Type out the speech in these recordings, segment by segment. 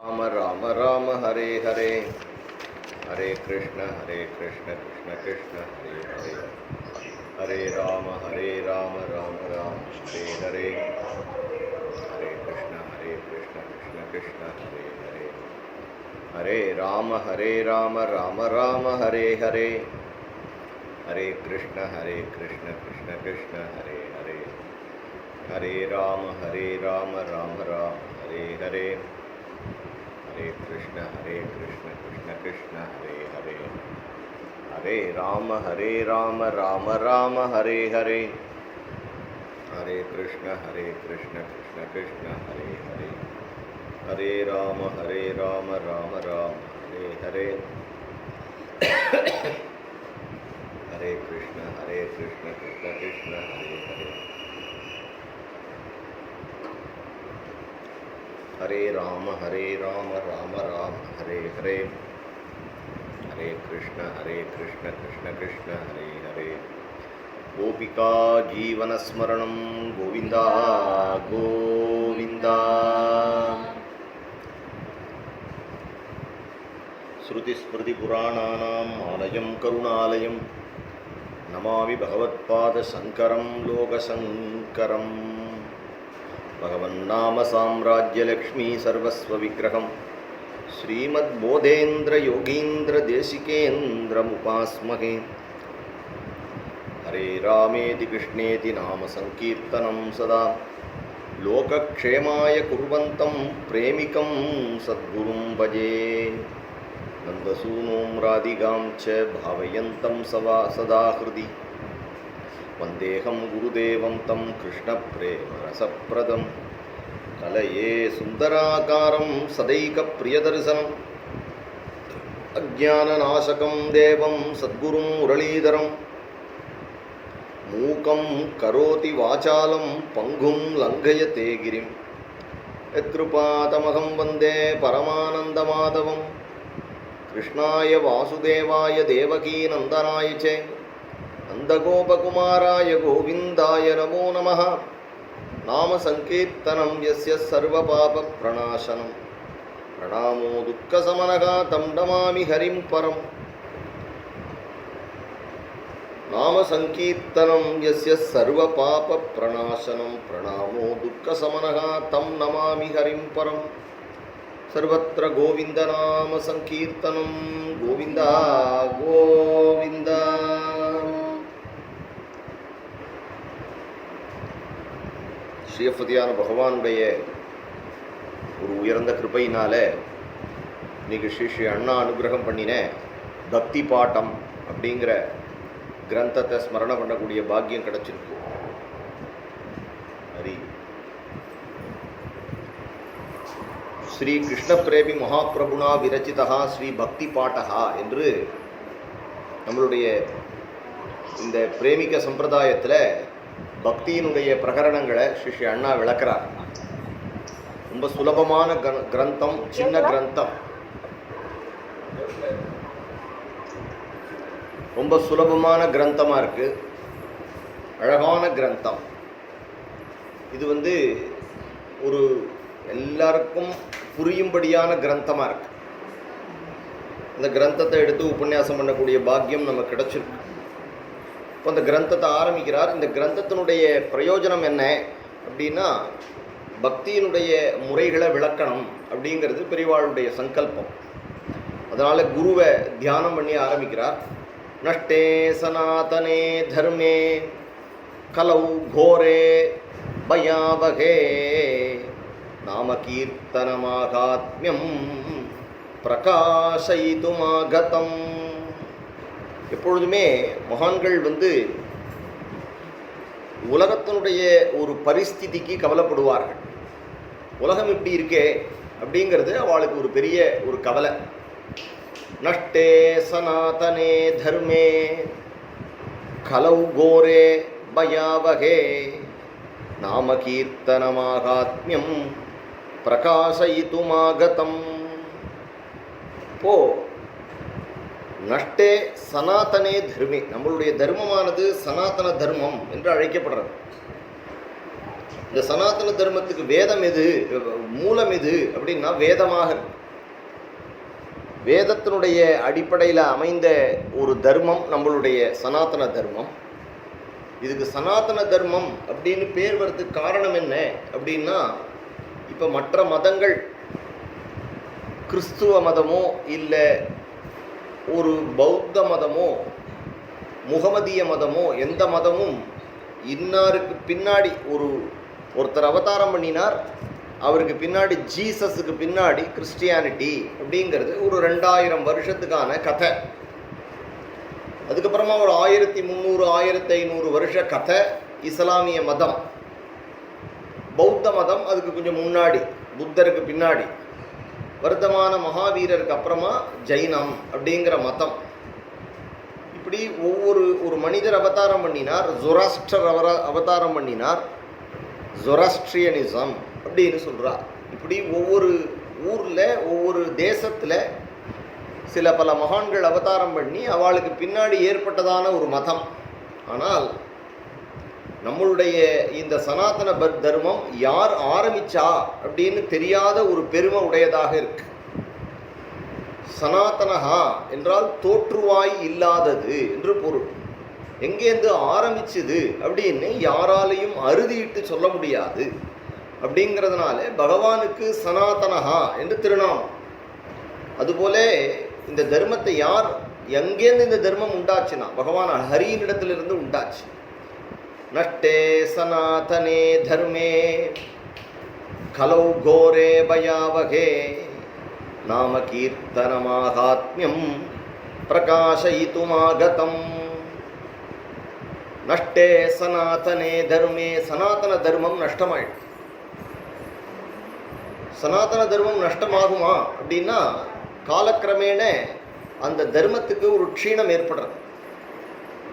राम राम राम हरे हरे हरे कृष्ण कृष्ण कृष्ण हरे हरे हरे राम राम राम हरे हरे हरे कृष्ण कृष्ण कृष्ण हरे हरे हरे राम राम राम हरे हरे हरे कृष्ण कृष्ण कृष्ण हरे हरे हरे राम राम हरे हरे हरे कृष्ण कृष्ण कृष्ण हरे हरे हरे राम राम हरे हरे हरे कृष्ण कृष्ण कृष्ण हरे हरे हरे राम राम हरे हरे हरे कृष्ण कृष्ण कृष्ण हरे हरे हरे राम राम हरे हरे हरे कृष्ण कृष्ण कृष्ण हरे हरे गोपिका जीवनस्मरणं गोविन्दा गोविन्दा श्रुतिस्मृतिपुराणानाम् आलयं करुणालयं नमामि भगवत्पादशङ्करं लोकशङ्करम् भगवन्नाम साम्राज्यलक्ष्मी सर्वस्वविग्रहं श्रीमद्बोधेन्द्रयोगीन्द्रदेशिकेन्द्रमुपास्महे हरे रामेति कृष्णेति नाम संकीर्तनं सदा लोकक्षेमाय कुर्वन्तं प्रेमिकं सद्गुरुं भजे नन्दसूनुं राधिकां च भावयन्तं सदा हृदि वन्देहं गुरुदेवं तं कृष्णप्रेमरसप्रदं कलये सुन्दराकारं सदैकप्रियदर्शनम् अज्ञाननाशकं देवं सद्गुरुं मुरलीधरं मूकं करोति वाचालं पङ्गुं लङ्घयते गिरिं यत्कृपातमहं वन्दे परमानन्दमाधवं कृष्णाय वासुदेवाय देवकीनन्दनाय च नन्दगोपकुमाराय गोविन्दाय नमो नमः नाम संकीर्तनं यस्य सर्वपापप्रणाशनं प्रणामो दुःखशमनः तं नमामि हरिं परम् नाम संकीर्तनं यस्य सर्वपापप्रणाशनं प्रणामो दुःखशमनः तं नमामि हरिं परम् सर्वत्र गोविन्दनाम संकीर्तनं गोविन्दा गोविन्दा ஸ்ரீயப்பதியான பகவானுடைய ஒரு உயர்ந்த கிருபையினால இன்னைக்கு ஸ்ரீ அண்ணா அனுகிரகம் பண்ணின பக்தி பாட்டம் அப்படிங்கிற கிரந்தத்தை ஸ்மரணம் பண்ணக்கூடிய பாக்கியம் கிடைச்சிருக்கு. ஹரி ஸ்ரீ கிருஷ்ண பிரேமி மகாபிரபுனா விரச்சிதா ஸ்ரீ பக்தி பாட்டகா என்று நம்மளுடைய இந்த பிரேமிக சம்பிரதாயத்தில் பக்தியினுடைய பிரகரணங்களை ஸ்ரீ அண்ணா விளக்கிறார். ரொம்ப சுலபமான கிரந்தம், சின்ன கிரந்தம், ரொம்ப சுலபமான கிரந்தமாக இருக்கு, அழகான கிரந்தம். இது ஒரு எல்லாருக்கும் புரியும்படியான கிரந்தமாக இருக்கு. இந்த கிரந்தத்தை எடுத்து உபன்யாசம் பண்ணக்கூடிய பாக்கியம் நமக்கு கிடைச்சிருக்கு. இப்போ அந்த கிரந்தத்தை ஆரம்பிக்கிறார். இந்த கிரந்தத்தினுடைய பிரயோஜனம் என்ன அப்படின்னா, பக்தியினுடைய முறைகளை விளக்கணும் அப்படிங்கிறது பெரியவாளுடைய சங்கல்பம். அதனால் குருவை தியானம் பண்ணி ஆரம்பிக்கிறார். நஷ்டே சனாதனே தர்மே கலௌ கோரே பயாவகே நாம கீர்த்தனமாகாத்மியம் பிரகாசயிதுமாகதம். எப்பொழுதுமே மகான்கள் உலகத்தினுடைய ஒரு பரிஸ்திதிக்கு கவலைப்படுவார்கள். உலகம் இப்படி இருக்கே அப்படிங்கிறது அவளுக்கு ஒரு பெரிய ஒரு கவலை. நஷ்டே சனாதனே தர்மே கலௌ கோரே பயாவகே நாம கீர்த்தனமாகாத்மியம் பிரகாசயிதுமாகதம். இப்போ நஷ்டே சனாதனே தர்மே, நம்மளுடைய தர்மமானது சனாதன தர்மம் என்று அழைக்கப்படுறது. இந்த சனாதன தர்மத்துக்கு வேதம் எது, மூலம் எது அப்படின்னா வேதமாக இருக்கு. வேதத்தினுடைய அடிப்படையில் அமைந்த ஒரு தர்மம் நம்மளுடைய சனாதன தர்மம். இதுக்கு சனாதன தர்மம் அப்படின்னு பேர் வர்றதுக்கு காரணம் என்ன அப்படின்னா, இப்போ மற்ற மதங்கள், கிறிஸ்துவ மதமோ இல்லை ஒரு பௌத்த மதமோ முகமதிய மதமோ எந்த மதமும் இன்னாருக்கு பின்னாடி ஒருத்தர் அவதாரம் பண்ணினார், அவருக்கு பின்னாடி ஜீசஸுக்கு பின்னாடி கிறிஸ்டியானிட்டி அப்படிங்கிறது ஒரு 2000 வருஷத்துக்கான கதை. அதுக்கப்புறமா ஒரு 1300 1500 வருஷ கதை இஸ்லாமிய மதம். பௌத்த மதம் அதுக்கு கொஞ்சம் முன்னாடி, புத்தருக்கு பின்னாடி, வர்த்தமான மகாவீரருக்கு அப்புறமா ஜைனம் அப்படிங்கிற மதம். இப்படி ஒரு மனிதர் அவதாரம் பண்ணினார், ஜொராஸ்டர் அவதாரம் பண்ணினார், ஜொராஸ்ட்ரியனிசம் அப்படின்னு சொல்கிறார். இப்படி ஒவ்வொரு ஊரில் ஒவ்வொரு தேசத்தில் சில பல மகான்கள் அவதாரம் பண்ணி அவளுக்கு பின்னாடி ஏற்பட்டதான ஒரு மதம். ஆனால் நம்மளுடைய இந்த சனாதன தர்மம் யார் ஆரம்பிச்சா அப்படின்னு தெரியாத ஒரு பெருமை உடையதாக இருக்கு. சனாதனஹா என்றால் தோற்றுவாய் இல்லாதது என்று பொருள். எங்கேருந்து ஆரம்பிச்சுது அப்படின்னு யாராலையும் அறுதியிட்டு சொல்ல முடியாது. அப்படிங்கிறதுனால பகவானுக்கு சனாதனஹா என்று திருநாமம். அதுபோல இந்த தர்மத்தை யார் எங்கேருந்து இந்த தர்மம் உண்டாச்சுன்னா பகவான் ஹரியினிடத்திலிருந்து உண்டாச்சு. நஷ்டே சனாதனே தர்மே கலௌ கோரே பயாவகே நாம கீர்த்தனமாகாத்மியம் பிரகாசயிதுமாகதம். நஷ்டே சனாதனே தர்மே, சனாதன தர்மம் நஷ்டமாயிடுது. சனாதன தர்மம் நஷ்டமாகுமா அப்படின்னா காலக்கிரமேண அந்த தர்மத்துக்கு ஒரு க்ஷீணம் ஏற்படுறது.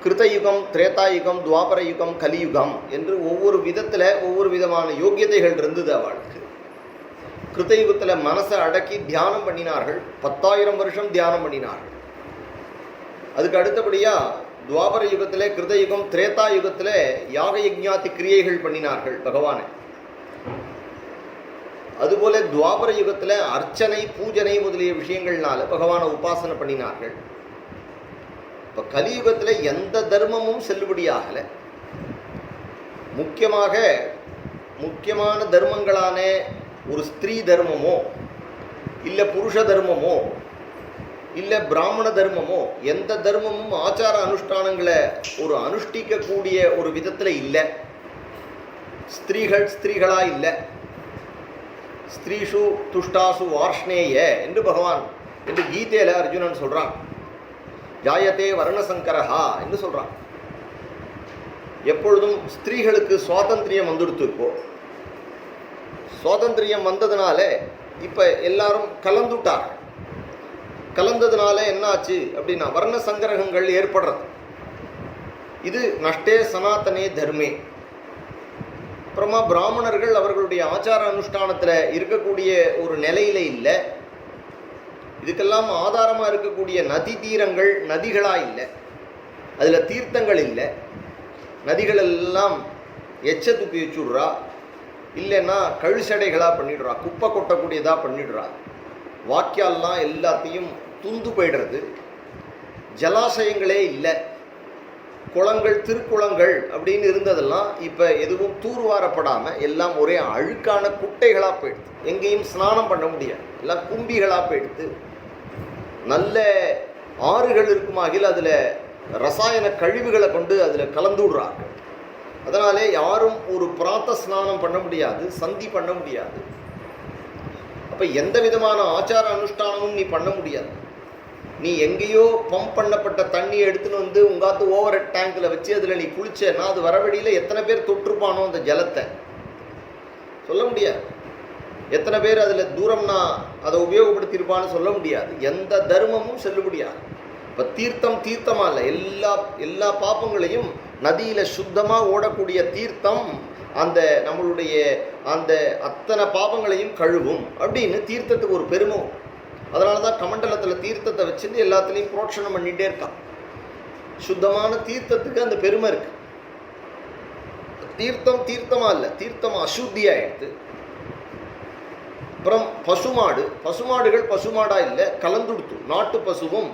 கிருதயுகம், திரேதாயுகம், துவாபர யுகம், கலியுகம் என்று ஒவ்வொரு விதத்தில் ஒவ்வொரு விதமான யோக்கியதைகள் இருந்தது அவளுக்கு. கிருதயுகத்தில் மனசை அடக்கி தியானம் பண்ணினார்கள், 10,000 வருஷம் தியானம் பண்ணினார்கள். அதுக்கு அடுத்தபடியாக துவாபர யுகத்தில், கிருதயுகம், திரேதா யுகத்தில் யாக யஜ்ஞாதி கிரியைகள் பண்ணினார்கள் பகவானை. அதுபோல துவாபர யுகத்தில் அர்ச்சனை, பூஜனை முதலிய விஷயங்கள்னால பகவானை உபாசனை பண்ணினார்கள். இப்போ கலியுகத்தில் எந்த தர்மமும் செல்லுபடியாகலை. முக்கியமான தர்மங்களான ஒரு ஸ்திரீ தர்மமோ இல்லை புருஷ தர்மமோ இல்லை பிராமண தர்மமோ எந்த தர்மமும் ஆச்சார அனுஷ்டானங்களை ஒரு அனுஷ்டிக்கக்கூடிய ஒரு விதத்தில் இல்லை. ஸ்திரீகளாக இல்லை. ஸ்திரீஷு துஷ்டாசு வார்ஷ்ணேய என்று பகவான் என்று கீதையில் அர்ஜுனன் சொல்கிறான். ஜாயத்தே வர்ணசங்கரஹா என்று சொல்கிறான். எப்பொழுதும் ஸ்திரீகளுக்கு சுவாதந்திரியம் வந்துடுத்து. இப்போ சுவாதந்திரியம் வந்ததுனால இப்போ எல்லாரும் கலந்துட்டார். கலந்ததுனால என்னாச்சு அப்படின்னா வர்ண சங்கரகங்கள் ஏற்படுறது. இது நஷ்டே சனாதனே தர்மே. அப்புறமா பிராமணர்கள் அவர்களுடைய ஆச்சார அனுஷ்டானத்தில் இருக்கக்கூடிய ஒரு நிலையில இல்லை. இதுக்கெல்லாம் ஆதாரமாக இருக்கக்கூடிய நதி தீரங்கள் நதிகளாக இல்லை, அதில் தீர்த்தங்கள் இல்லை. நதிகள் எல்லாம் எச்ச துப்பி வச்சுடுறா, இல்லைன்னா கழுசடைகளாக பண்ணிடுறா, குப்பை கொட்டக்கூடியதாக பண்ணிடுறா. வாக்கியால்லாம் எல்லாத்தையும் துந்து போயிடுறது. ஜலாசயங்களே இல்லை. குளங்கள், திருக்குளங்கள் அப்படின்னு இருந்ததெல்லாம் இப்போ எதுவும் தூர்வாரப்படாமல் எல்லாம் ஒரே அழுக்கான குட்டைகளாக போயிடுது. எங்கேயும் ஸ்நானம் பண்ண முடியாது, எல்லாம் கும்பிகளாக போயிடுது. நல்ல ஆறுகள் இருக்குமாகில் அதில் ரசாயன கழிவுகளை கொண்டு அதில் கலந்து விடுறாங்க. அதனாலே யாரும் ஒரு பிராத்த ஸ்நானம் பண்ண முடியாது, சந்தி பண்ண முடியாது. அப்போ எந்த விதமான ஆச்சார அனுஷ்டானமும் நீ பண்ண முடியாது. நீ எங்கேயோ பம்ப் பண்ணப்பட்ட தண்ணியை எடுத்துன்னு வந்து உங்காத்து ஓவர் ஹெட் டேங்கில் வச்சு அதில் நீ குளிச்சேன்னா அது வரவழியில் எத்தனை பேர் தொற்றுப்பானோ அந்த ஜலத்தை சொல்ல முடியாது. எத்தனை பேர் அதில் தூரம்னா அதை உபயோகப்படுத்தியிருப்பான்னு சொல்ல முடியாது. எந்த தர்மமும் செல்லுபடியாது. இப்போ தீர்த்தமாக இல்லை, எல்லா பாப்பங்களையும் நதியில் சுத்தமாக ஓடக்கூடிய தீர்த்தம் அந்த நம்மளுடைய அந்த அத்தனை பாபங்களையும் கழுவும் அப்படின்னு தீர்த்தத்துக்கு ஒரு பெருமை. அதனால தான் கமண்டலத்தில் தீர்த்தத்தை வச்சுட்டு எல்லாத்துலேயும் புரோட்சணம் பண்ணிகிட்டே இருக்கான். சுத்தமான தீர்த்தத்துக்கு அந்த பெருமை இருக்கு. தீர்த்தம் தீர்த்தமா இல்லை, தீர்த்தம் அசுத்தியாயிடுது. அப்புறம் பசுமாடுகள் பசுமாடா இல்லை, கலந்துடுத்து. நாட்டு பசுவும்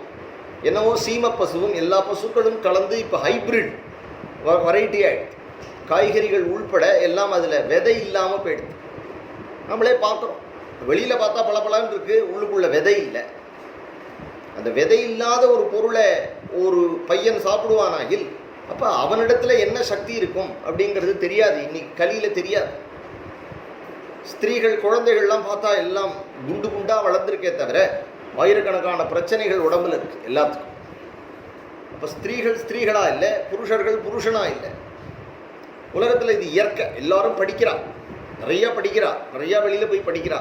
என்னவோ சீம பசுவும் எல்லா பசுக்களும் கலந்து இப்போ ஹைபிரிட் வெரைட்டி ஆகிடுது. காய்கறிகள் உள்பட எல்லாம் அதில் விதை இல்லாமல் போயிடுது. நம்மளே பார்க்குறோம், வெளியில் பார்த்தா பளபளன்னு இருக்குது, உள்ளுக்குள்ள விதை இல்லை. அந்த விதை இல்லாத ஒரு பொருளை ஒரு பையன் சாப்பிடுவானாகில் அப்போ அவனிடத்துல என்ன சக்தி இருக்கும் அப்படிங்கிறது தெரியாது. இன்னைக்கு கலியில் தெரியாது. ஸ்திரீகள் குழந்தைகள்லாம் பார்த்தா எல்லாம் குண்டு குண்டாக வளர்ந்துருக்கே தவிர ஆயிரக்கணக்கான பிரச்சனைகள் உடம்புல இருக்குது எல்லாத்துக்கும். அப்போ ஸ்திரீகளா இல்லை, புருஷனா இல்லை. உலகத்தில் இது இயற்கை. எல்லாரும் படிக்கிறா, நிறையா படிக்கிறா, நிறையா வெளியில் போய் படிக்கிறா,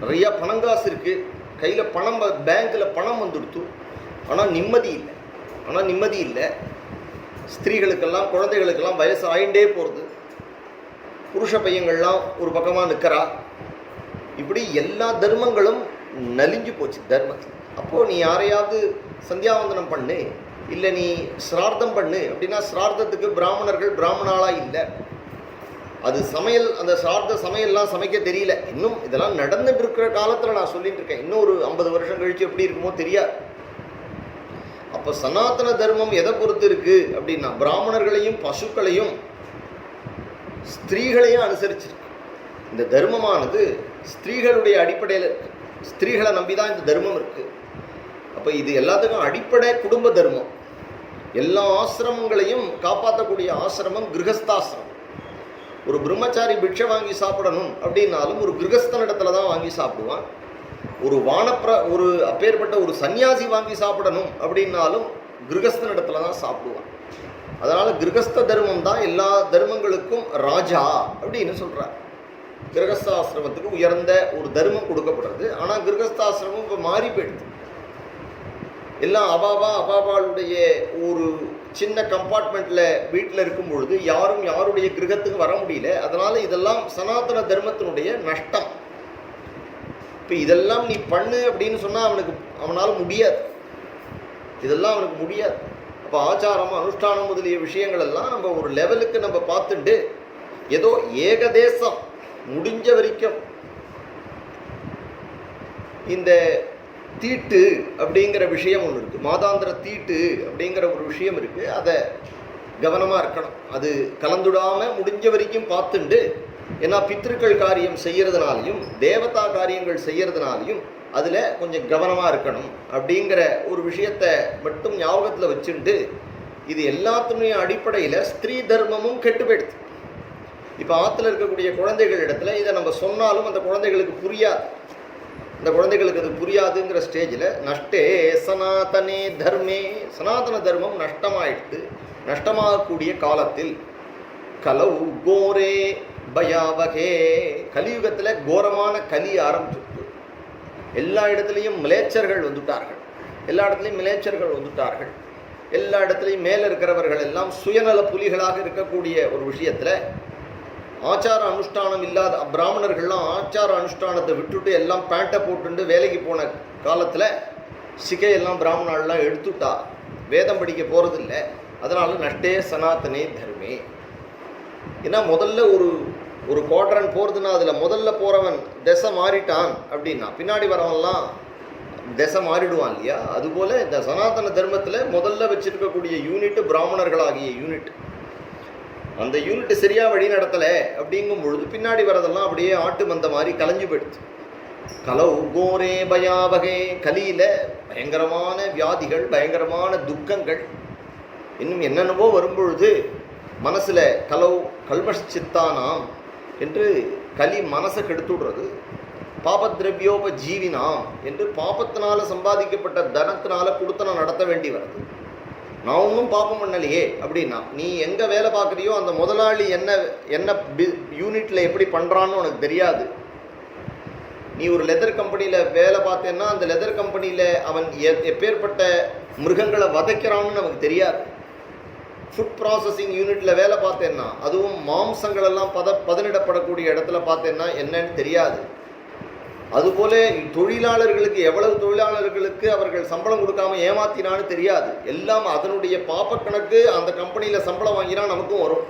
நிறையா பணங்காசு இருக்குது, கையில் பணம், பேங்க்கில் பணம் வந்துடுத்து. ஆனால் நிம்மதி இல்லை. ஸ்திரீகளுக்கெல்லாம் குழந்தைகளுக்கெல்லாம் வயசு ஆயிண்டே போகிறது. புருஷ பையங்கள்லாம் ஒரு பக்கமாக நிற்கிறா. இப்படி எல்லா தர்மங்களும் நலிஞ்சு போச்சு தர்மத்தில். அப்போது நீ யாரையாவது சந்தியாவந்தனம் பண்ணு, இல்லை நீ சிரார்த்தம் பண்ணு அப்படின்னா சிரார்த்தத்துக்கு பிராமணாளாக இல்லை. அது சமையல், அந்த சிரார்த்த சமையல்லாம் சமைக்க தெரியல. இன்னும் இதெல்லாம் நடந்துட்டு இருக்கிற காலத்தில் நான் சொல்லிட்டு இருக்கேன். இன்னும் ஒரு 50 வருஷம் கழிச்சு எப்படி இருக்குமோ தெரியாது. அப்போ சனாதன தர்மம் எதை பொறுத்து இருக்கு அப்படின்னா பிராமணர்களையும் பசுக்களையும் ஸ்திரீகளையும் அனுசரிச்சிருக்கு. இந்த தர்மமானது ஸ்திரீகளுடைய அடிப்படையில் இருக்கு. ஸ்திரீகளை நம்பிதான் இந்த தர்மம் இருக்கு. அப்போ இது எல்லாத்துக்கும் அடிப்படை குடும்ப தர்மம். எல்லா ஆசிரமங்களையும் காப்பாற்றக்கூடிய ஆசிரமம் கிரகஸ்தாசிரமம். ஒரு பிரம்மச்சாரி பிட்சை வாங்கி சாப்பிடணும் அப்படின்னாலும் ஒரு கிரகஸ்தனிடத்துல தான் வாங்கி சாப்பிடுவான். ஒரு அப்பேற்பட்ட ஒரு சன்னியாசி வாங்கி சாப்பிடணும் அப்படின்னாலும் கிரகஸ்தனிடத்துல தான் சாப்பிடுவான். அதனால கிரகஸ்த தர்மம் தான் எல்லா தர்மங்களுக்கும் ராஜா அப்படின்னு சொல்றார். கிரகஸ்தாசிரமத்துக்கு உயர்ந்த ஒரு தர்மம் கொடுக்கப்படுறது. ஆனால் கிரகஸ்தாசிரமம் இப்போ மாறி போயிடுது. எல்லாம் அபாபாளுடைய ஒரு சின்ன கம்பார்ட்மெண்ட்டில் வீட்டில் இருக்கும் பொழுது யாரும் யாருடைய கிரகத்துக்கு வர முடியல. அதனால இதெல்லாம் சனாதன தர்மத்தினுடைய நஷ்டம். இப்போ இதெல்லாம் நீ பண்ணு அப்படின்னு சொன்னால் அவனால் முடியாது. இதெல்லாம் அவனுக்கு முடியாது. அப்போ ஆச்சாரம், அனுஷ்டானம் முதலிய விஷயங்கள் எல்லாம் நம்ம ஒரு லெவலுக்கு நம்ம பார்த்துட்டு ஏதோ ஏகதேசம் முடிஞ்ச வரைக்கும் இந்த தீட்டு அப்படிங்கிற விஷயம் ஒன்று இருக்குது. மாதாந்திர தீட்டு அப்படிங்கிற ஒரு விஷயம் இருக்குது. அதை கவனமாக இருக்கணும். அது கலந்துடாமல் முடிஞ்ச வரைக்கும் பார்த்துண்டு, ஏன்னா பித்ருக்கள் காரியம் செய்கிறதுனாலையும் தேவதா காரியங்கள் செய்கிறதுனாலையும் அதில் கொஞ்சம் கவனமாக இருக்கணும் அப்படிங்கிற ஒரு விஷயத்தை மட்டும் ஞாபகத்தில் வச்சுட்டு, இது எல்லாத்துடைய அடிப்படையில் ஸ்திரீ தர்மமும் கெட்டு போயிடுது. இப்போ ஆற்றுல இருக்கக்கூடிய குழந்தைகள் இடத்துல இதை நம்ம சொன்னாலும் அந்த குழந்தைகளுக்கு புரியாது. அந்த குழந்தைகளுக்கு அது புரியாதுங்கிற ஸ்டேஜில் நஷ்டே சனாதனே தர்மே, சனாதன தர்மம் நஷ்டமாயிடுது. நஷ்டமாகக்கூடிய காலத்தில் கலவு கோரே பயாவகே, கலியுகத்தில் கோரமான கலி ஆரம்பிச்சிருக்கு. எல்லா இடத்துலையும் மிலேச்சர்கள் வந்துட்டார்கள். எல்லா இடத்துலையும் மேலே இருக்கிறவர்கள் எல்லாம் சுயநல புலிகளாக இருக்கக்கூடிய ஒரு விஷயத்தில் ஆச்சார அனுஷ்டானம் இல்லாத பிராமணர்கள்லாம் ஆச்சார அனுஷ்டானத்தை விட்டுட்டு எல்லாம் பேண்ட்டை போட்டுட்டு வேலைக்கு போன காலத்தில் சிகையெல்லாம் பிராமணாலாம் எடுத்துட்டா, வேதம் படிக்க போகிறதில்ல. அதனால நஷ்டே சனாதனே தர்மே. ஏன்னா முதல்ல ஒரு குவாட்ரன் போகிறதுன்னா அதில் முதல்ல போகிறவன் திசை மாறிட்டான் அப்படின்னா பின்னாடி வரவன்லாம் திசை மாறிடுவான் இல்லையா? அதுபோல் இந்த சனாதன தர்மத்தில் முதல்ல வச்சிருக்கக்கூடிய யூனிட் பிராமணர்களாகிய யூனிட். அந்த யூனிட் சரியாக வழி நடத்தலை அப்படிங்கும் பொழுது பின்னாடி வரதெல்லாம் அப்படியே ஆட்டு மந்த மாதிரி கலைஞ்சு போயிடுது. கலவு கோரே பயாவகே, கலியில் பயங்கரமான வியாதிகள், பயங்கரமான துக்கங்கள், இன்னும் என்னென்னவோ வரும்பொழுது மனசில் கல்மஷித்தானாம் என்று கலி மனசை கெடுத்து விடுறது. பாபத்ரவியோப ஜீவினாம் என்று பாபத்தினால சம்பாதிக்கப்பட்ட தனத்தினால கொடுத்தன நடத்த வேண்டி வருது. நான் ஒன்றும் பாப்பம் பண்ணலையே அப்படின்னா, நீ எங்கே வேலை பார்க்குறியோ அந்த முதலாளி என்ன யூனிட்டில் எப்படி பண்ணுறான்னு உனக்கு தெரியாது. நீ ஒரு லெதர் கம்பெனியில் வேலை பார்த்தேன்னா அந்த லெதர் கம்பெனியில் அவன் எப்பேற்பட்ட மிருகங்களை வதைக்கிறான்னு நமக்கு தெரியாது. ஃபுட் ப்ராசஸிங் யூனிட்டில் வேலை பார்த்தேன்னா, அதுவும் மாம்சங்கள் எல்லாம் பதனிடப்படக்கூடிய இடத்துல பார்த்தேன்னா என்னன்னு தெரியாது. அதுபோல தொழிலாளர்களுக்கு எவ்வளவு தொழிலாளர்களுக்கு அவர்கள் சம்பளம் கொடுக்காம ஏமாத்தினான்னு தெரியாது. எல்லாம் அதனுடைய பாப்பக்கணக்கு. அந்த கம்பெனியில் சம்பளம் வாங்கினா நமக்கும் வரும்.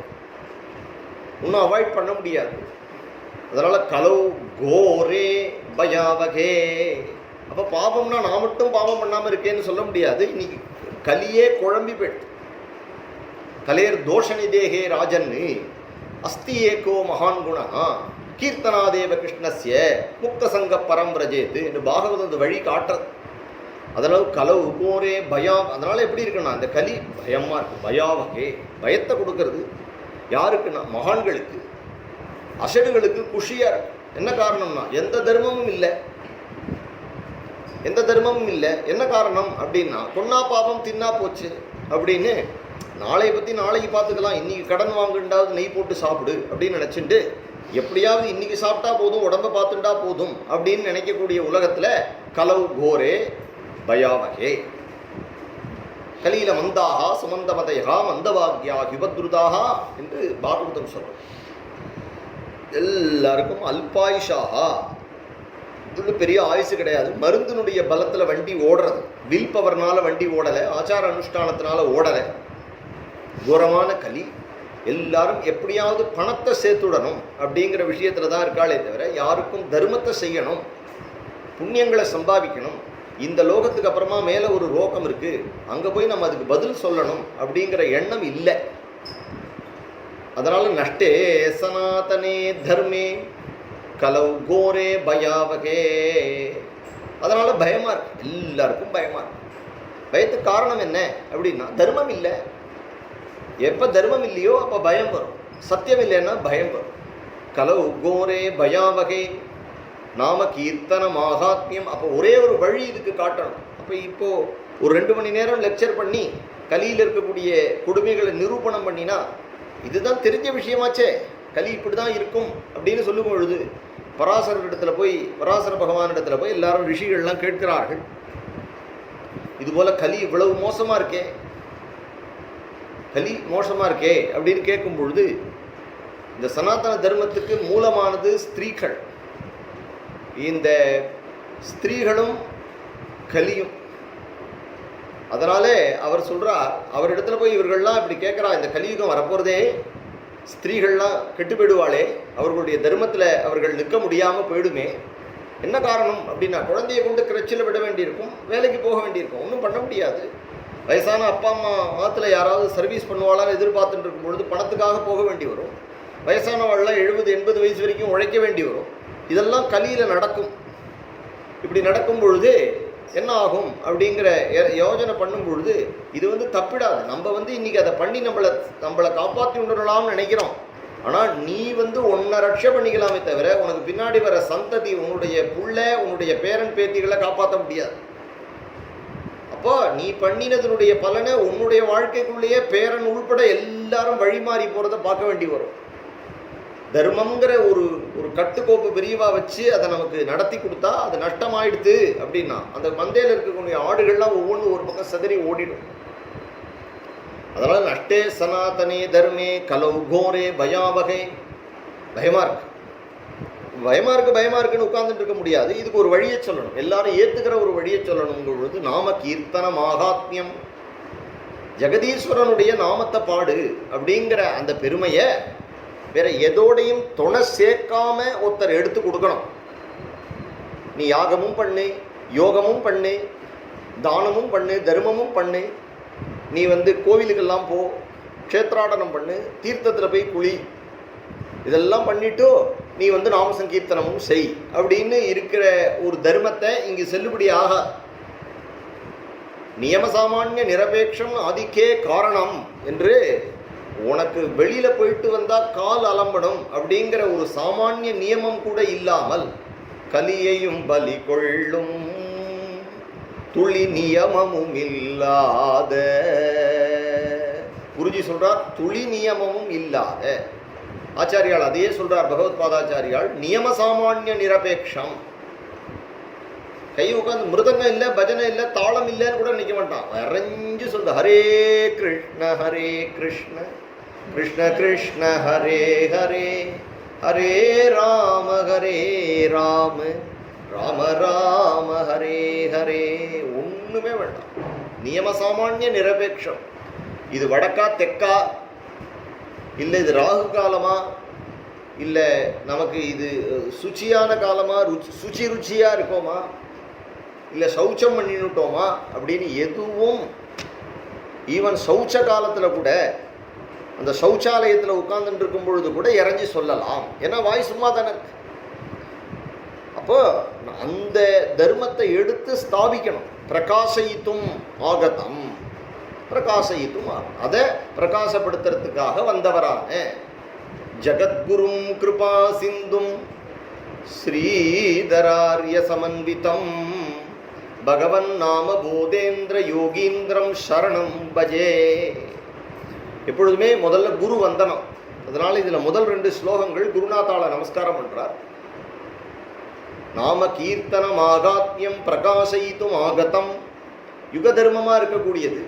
இன்னும் அவாய்ட் பண்ண முடியாது. அதனால கலவு கோரே பயாவகே. அப்போ பாபம்னா நான் மட்டும் பாவம் பண்ணாமல் இருக்கேன்னு சொல்ல முடியாது. இன்னைக்கு கலியே குழம்பி போயிட்டு. கலேர் தோஷணி தேகே ராஜன்னு அஸ்தி ஏகோ மகான் குணா கீர்த்தனாதேவ கிருஷ்ணஸ்ய முக்த சங்க பரம் ரஜேத்து என்று பாகவதம் அந்த வழி காட்டுறது. அதனால கலவு கோரே பயம். அதனால எப்படி இருக்குன்னா இந்த கலி பயமா இருக்கு. பயாவகே, பயத்தை கொடுக்கறது யாருக்குன்னா மகான்களுக்கு, அசடுகளுக்கு குஷியா இருக்கு. என்ன காரணம்னா எந்த தர்மமும் இல்லை, எந்த தர்மமும் இல்லை. என்ன காரணம் அப்படின்னா கொன்னா பாபம் தின்னா போச்சு அப்படின்னு நாளைய பற்றி நாளைக்கு பார்த்துக்கலாம், இன்னைக்கு கடன் வாங்குண்டாவது நெய் போட்டு சாப்பிடு அப்படின்னு நினச்சிட்டு எப்படியாவது இன்னைக்கு சாப்பிட்டா போதும், உடம்பை பார்த்துட்டா போதும் அப்படின்னு நினைக்கக்கூடிய உலகத்தில் கலவு கோரே பயாவகே. கலியில மந்தாகா சுமந்தமதையா மந்தவாக்யா விபத்ருதாகா என்று பாகவதம் சொல்றோம். எல்லாருக்கும் அல்பாயுஷாகா, இது பெரிய ஆயுசு கிடையாது. மருந்தினுடைய பலத்தில் வண்டி ஓடுறது, வில் பவர்னால வண்டி ஓடலை, ஆச்சார அனுஷ்டானத்தினால ஓடலை. கோரமான கலி. எல்லாரும் எப்படியாவது பணத்தை சேர்த்துடணும் அப்படிங்கிற விஷயத்துல தான் இருக்காளே தவிர யாருக்கும் தர்மத்தை செய்யணும், புண்ணியங்களை சம்பாதிக்கணும், இந்த லோகத்துக்கு அப்புறமா மேலே ஒரு லோகம் இருக்கு, அங்கே போய் நம்ம அதுக்கு பதில் சொல்லணும் அப்படிங்கிற எண்ணம் இல்லை. அதனால நஷ்டே சனாதனே தர்மே கலவு கோரே பயாவகே. அதனால பயமா இருக்கு, எல்லாருக்கும் பயமா இருக்கு. பயத்துக்கு காரணம் என்ன அப்படின்னா தர்மம் இல்லை. எப்போ தர்மம் இல்லையோ அப்போ பயம் வரும், சத்தியம் இல்லைன்னா பயம் வரும். கலவு கோரே பயாவகே நாம கீர்த்தன மகாத்மியம். அப்போ ஒரே ஒரு வழி இதுக்கு காட்டணும். அப்போ இப்போது ஒரு 2 மணி நேரம் லெக்சர் பண்ணி கலியில் இருக்கக்கூடிய கொடுமைகளை நிரூபணம் பண்ணினா இதுதான் தெரிஞ்ச விஷயமாச்சே, கலி இப்படி தான் இருக்கும் அப்படின்னு சொல்லும் பொழுது பராசரரிடத்துல போய், பராசர பகவானிடத்துல போய் எல்லாரும் ரிஷிகள்லாம் கேட்கிறார்கள், இதுபோல் கலி இவ்வளவு மோசமாக இருக்கே, கலி மோசமாக இருக்கே அப்படின்னு கேட்கும் பொழுது இந்த சனாதன தர்மத்துக்கு மூலமானது ஸ்திரீகள். இந்த ஸ்திரீகளும் கலியும். அதனாலே அவர் சொல்றார், அவரிடத்துல போய் இவர்கள்லாம் இப்படி கேட்குறா, இந்த கலியுகம் வரப்போகிறதே, ஸ்திரீகள்லாம் கெட்டு போயிடுவாளே, அவர்களுடைய தர்மத்தில் அவர்கள் நிற்க முடியாமல் போயிடுமே, என்ன காரணம் அப்படின்னா குழந்தையை கொண்டு கிரச்சில் விட வேண்டியிருக்கும், வேலைக்கு போக வேண்டியிருக்கும், ஒன்றும் பண்ண முடியாது. வயசான அப்பா அம்மா ஆற்றுல யாராவது சர்வீஸ் பண்ணுவாளான்னு எதிர்பார்த்துட்டு இருக்கும் பொழுது பணத்துக்காக போக வேண்டி வரும். வயசானவாள்லாம் 70-80 வயசு வரைக்கும் உழைக்க வேண்டி வரும். இதெல்லாம் கலியில் நடக்கும். இப்படி நடக்கும் பொழுது என்ன ஆகும் அப்படிங்கிற யோஜனை பண்ணும் பொழுது இது தப்பிடாது. நம்ம இன்னைக்கு அதை பண்ணி நம்மளை காப்பாற்றி விடலாம்னு நினைக்கிறோம். ஆனால் நீ ஒன்றை ரட்சை பண்ணிக்கலாமே தவிர உனக்கு பின்னாடி வர சந்ததி, உன்னுடைய புள்ள, உன்னுடைய பேரன் பேத்திகளை காப்பாற்ற முடியாது. அப்போ நீ பண்ணினதனுடைய பலனை உன்னுடைய வாழ்க்கைக்குள்ளேயே பேரன் உள்பட எல்லாரும் வழிமாறி போகிறத பார்க்க வேண்டி வரும். தர்மங்கிற ஒரு கட்டுக்கோப்பு பிரிவா வச்சு அதை நமக்கு நடத்தி கொடுத்தா அது நஷ்டமாயிடுது அப்படின்னா அந்த மந்தையில் இருக்கக்கூடிய ஆடுகள்லாம் ஒவ்வொன்றும் ஒரு பக்கம் சதறி ஓடிடும். அதனால நஷ்டே சனாதனே தர்மே கலவு கோரே பயாவகை. பயமா இருக்கு, பயமா இருக்குன்னு உட்கார்ந்துட்டு இருக்க முடியாது. இதுக்கு ஒரு வழியை சொல்லணும், எல்லாரும் ஏத்துக்கிற ஒரு வழியை சொல்லணும் பொழுது நாம கீர்த்தன மகாத்மியம், ஜெகதீஸ்வரனுடைய நாமத்தை பாடு அப்படிங்கிற அந்த பெருமையை வேற எதோடையும் துணை சேர்க்காம ஒருத்தர் எடுத்து கொடுக்கணும். நீ யாகமும் பண்ணு, யோகமும் பண்ணு, தானமும் பண்ணு, தர்மமும் பண்ணு, நீ கோவிலுக்கெல்லாம் போ, க்ஷேத்ராடனம் பண்ணு, தீர்த்தத்தில் போய் குளி, இதெல்லாம் பண்ணிட்டு நீ நாம சங்கீர்த்தனமும் செய் அப்படின்னு இருக்கிற ஒரு தர்மத்தை இங்கு செல்லுபடி ஆக. நியமசாமானிய நிரபேட்சம் ஆதிக்கே காரணம் என்று உனக்கு வெளியில போயிட்டு வந்தா கால் அலம்படும் அப்படிங்கிற ஒரு சாமானிய நியமம் கூட இல்லாமல் கலியையும் பலி கொள்ளும் துளி நியமமும் இல்லாத, குருஜி சொல்றார் துளி நியமமும் இல்லாத. ஆச்சாரியால் அதையே சொல்றார் பகவத் பாதாச்சாரியால், நியம சாமானிய நிரபேட்சம். கை உட்காந்து மிருதங்கம் இல்லை, பஜனை இல்லை, தாளம் இல்லைன்னு கூட நிற்க மாட்டான், வரைஞ்சு சொல்ற ஹரே கிருஷ்ண கிருஷ்ண கிருஷ்ண ஹரே ஹரே ஹரே ராம ராம ராம ஹரே ஹரே. ஒண்ணுமே வேண்டாம், நியம சாமானிய நிரபேட்சம். இது வடக்கா தெக்கா, இல்லை இது ராகு காலமா, இல்லை நமக்கு இது சுச்சியான காலமாக ருச்சியாக இருக்கோமா, இல்லை சௌச்சம் பண்ணிவிட்டோமா அப்படின்னு எதுவும், ஈவன் சௌச்ச காலத்தில் கூட அந்த சௌச்சாலயத்தில் உட்கார்ந்துட்டு இருக்கும் பொழுது கூட இறஞ்சி சொல்லலாம். ஏன்னா வாய் சும்மா தானே இருக்கு. அப்போ அந்த தர்மத்தை எடுத்து ஸ்தாபிக்கணும். பிரகாசயித்தும் ஆகதம், பிரகாசயித்தும் அதை பிரகாசப்படுத்துறதுக்காக வந்தவரான ஜகத்குரும் கிருபா சிந்தும் ஸ்ரீதரார்ய சமன்விதம் பகவன் நாம போதேந்திர யோகீந்திரம் சரணம் பஜே. எப்பொழுதுமே முதல்ல குரு வந்தனம். அதனால இதுல முதல் 2 ஸ்லோகங்கள் குருநாதால நமஸ்காரம் பண்றார். நாம கீர்த்தனம் ஆகாத்மியம் பிரகாசயித்தும் ஆகதம், யுக தர்மமா இருக்கக்கூடியது.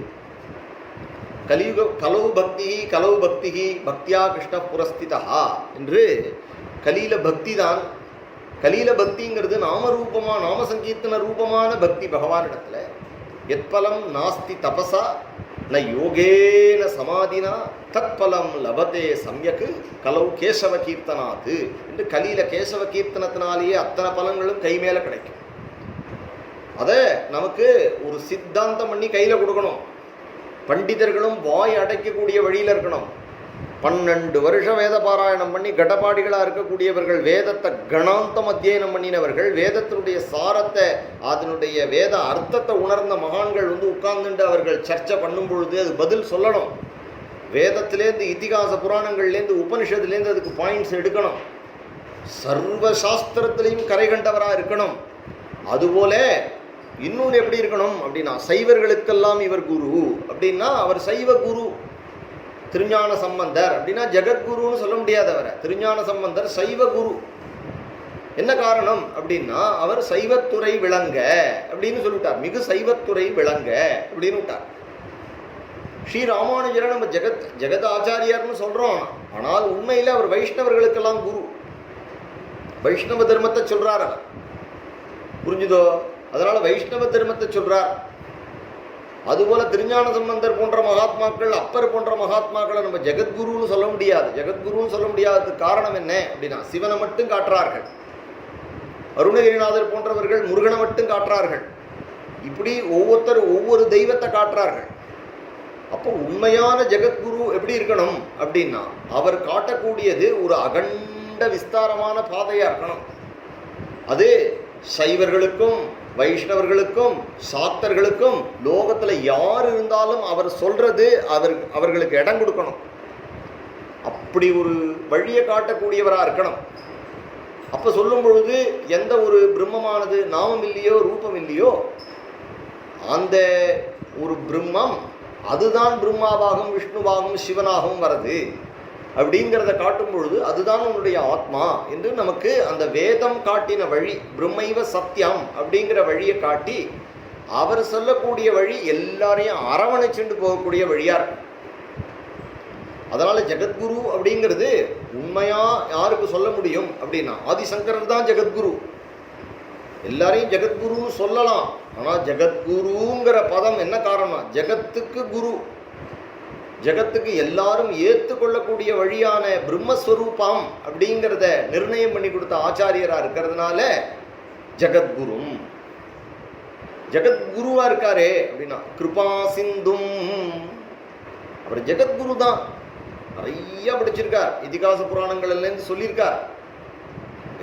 கலியுக கலவு பக்தி பக்தியா கிருஷ்ண புரஸ்திதா என்று கலீல பக்தி தான். கலீல பக்திங்கிறது நாமரூபமா நாம சங்கீர்த்தன ரூபமான பக்தி பகவானிடத்துல. எத்பலம் நாஸ்தி தபசா ந யோகேன சமாதினா தத்பலம் லபதே சம்யக்கு கலவு கேசவ கீர்த்தனாது என்று கலீல கேசவ கீர்த்தனத்தினாலேயே அத்தனை பலன்களும் கை மேல கிடைக்கும். அதை நமக்கு ஒரு சித்தாந்தம் பண்ணி கையில கொடுக்கணும். பண்டிதர்களும் வாய் அடைக்கக்கூடிய வழியில இருக்கணும். 12 வருஷம் வேத பாராயணம் பண்ணி கடபாடிகளாக இருக்கக்கூடியவர்கள், வேதத்தை கணாந்தம் அத்தியனம் பண்ணினவர்கள், வேதத்தினுடைய சாரத்தை அதனுடைய வேத அர்த்தத்தை உணர்ந்த மகான்கள் உட்கார்ந்துட்டு அவர்கள் சர்ச்சை பண்ணும் பொழுது அது பதில் சொல்லணும். வேதத்திலேருந்து இதிகாச புராணங்கள்லேருந்து உபனிஷத்துலேருந்து அதுக்கு பாயிண்ட்ஸ் எடுக்கணும். சர்வ சாஸ்திரத்திலையும் கரை கண்டவராக இருக்கணும். அதுபோல இன்னொன்று எப்படி இருக்கணும் அப்படின்னா, சைவர்களுக்கெல்லாம் இவர் குரு அப்படின்னா அவர் சைவ குரு. திருஞான சம்பந்தர் அப்படின்னா ஜெகத்குருன்னு சொல்ல முடியாதவரை திருஞான சம்பந்தர் சைவ குரு. என்ன காரணம் அப்படின்னா அவர் சைவத்துறை விளங்க அப்படின்னு சொல்லிவிட்டார். மிகு சைவத்துறை விளங்க அப்படின்னு விட்டார். ஸ்ரீ ராமானுஜரை நம்ம ஜெகத் ஆச்சாரியார்னு சொல்றோம். ஆனால் உண்மையில அவர் வைஷ்ணவர்களுக்கெல்லாம் குரு. வைஷ்ணவ தர்மத்தை சொல்றார் அவர். புரிஞ்சுதோ? அதனால வைஷ்ணவ தர்மத்தை சொல்றார். அதுபோல திருஞான சம்பந்தர் போன்ற மகாத்மாக்கள், அப்பர் போன்ற மகாத்மாக்களை நம்ம ஜெகத்குருன்னு சொல்ல முடியாது. ஜெகத்குருன்னு சொல்ல முடியாததுக்கு காரணம் என்ன அப்படின்னா, சிவனை மட்டும் காட்டுறார்கள். அருணகிரிநாதர் போன்றவர்கள் முருகனை மட்டும் காட்டுறார்கள். இப்படி ஒவ்வொருத்தர் ஒவ்வொரு தெய்வத்தை காட்டுறார்கள். அப்போ உண்மையான ஜெகத்குரு எப்படி இருக்கணும் அப்படின்னா, அவர் காட்டக்கூடியது ஒரு அகண்ட விஸ்தாரமான பாதையா இருக்கணும். அது சைவர்களுக்கும் வைஷ்ணவர்களுக்கும் சாக்தர்களுக்கும் லோகத்தில் யார் இருந்தாலும் அவர் சொல்றது அவர்களுக்கு இடம் கொடுக்கணும். அப்படி ஒரு வழியை காட்டக்கூடியவராக இருக்கணும். அப்போ சொல்லும் பொழுது எந்த ஒரு பிரம்மமானது நாமம் இல்லையோ ரூபம் இல்லையோ, அந்த ஒரு பிரம்மம் அதுதான் பிரம்மாவாகவும் விஷ்ணுவாகவும் சிவனாகவும் வருது அப்படிங்கிறத காட்டும் பொழுது அதுதான் உன்னுடைய ஆத்மா என்று நமக்கு அந்த வேதம் காட்டின வழி, பிரம்மைவ சத்தியம் அப்படிங்கிற வழியை காட்டி அவர் சொல்லக்கூடிய வழி எல்லாரையும் அரவணைச்சுண்டு போகக்கூடிய வழியா இருக்கு. அதனால ஜெகத்குரு அப்படிங்கிறது உண்மையா யாருக்கு சொல்ல முடியும் அப்படின்னா, ஆதிசங்கரர் தான் ஜெகத்குரு. எல்லாரையும் ஜெகத்குருன்னு சொல்லலாம். ஆனா ஜெகத்குருங்கிற பதம் என்ன காரணம்? ஜெகத்துக்கு குரு, ஜெகத்துக்கு எல்லாரும் ஏற்றுக்கொள்ளக்கூடிய வழியான பிரம்மஸ்வரூபம் அப்படிங்கிறத நிர்ணயம் பண்ணி கொடுத்த ஆச்சாரியரா இருக்கிறதுனால ஜெகத்குரும். ஜெகத்குருவா இருக்காரே அப்படின்னா கிருபா சிந்தும், அவர் ஜெகத்குரு தான். நிறைய படிச்சிருக்கார், இதிகாச புராணங்கள்லேருந்து சொல்லியிருக்கார்,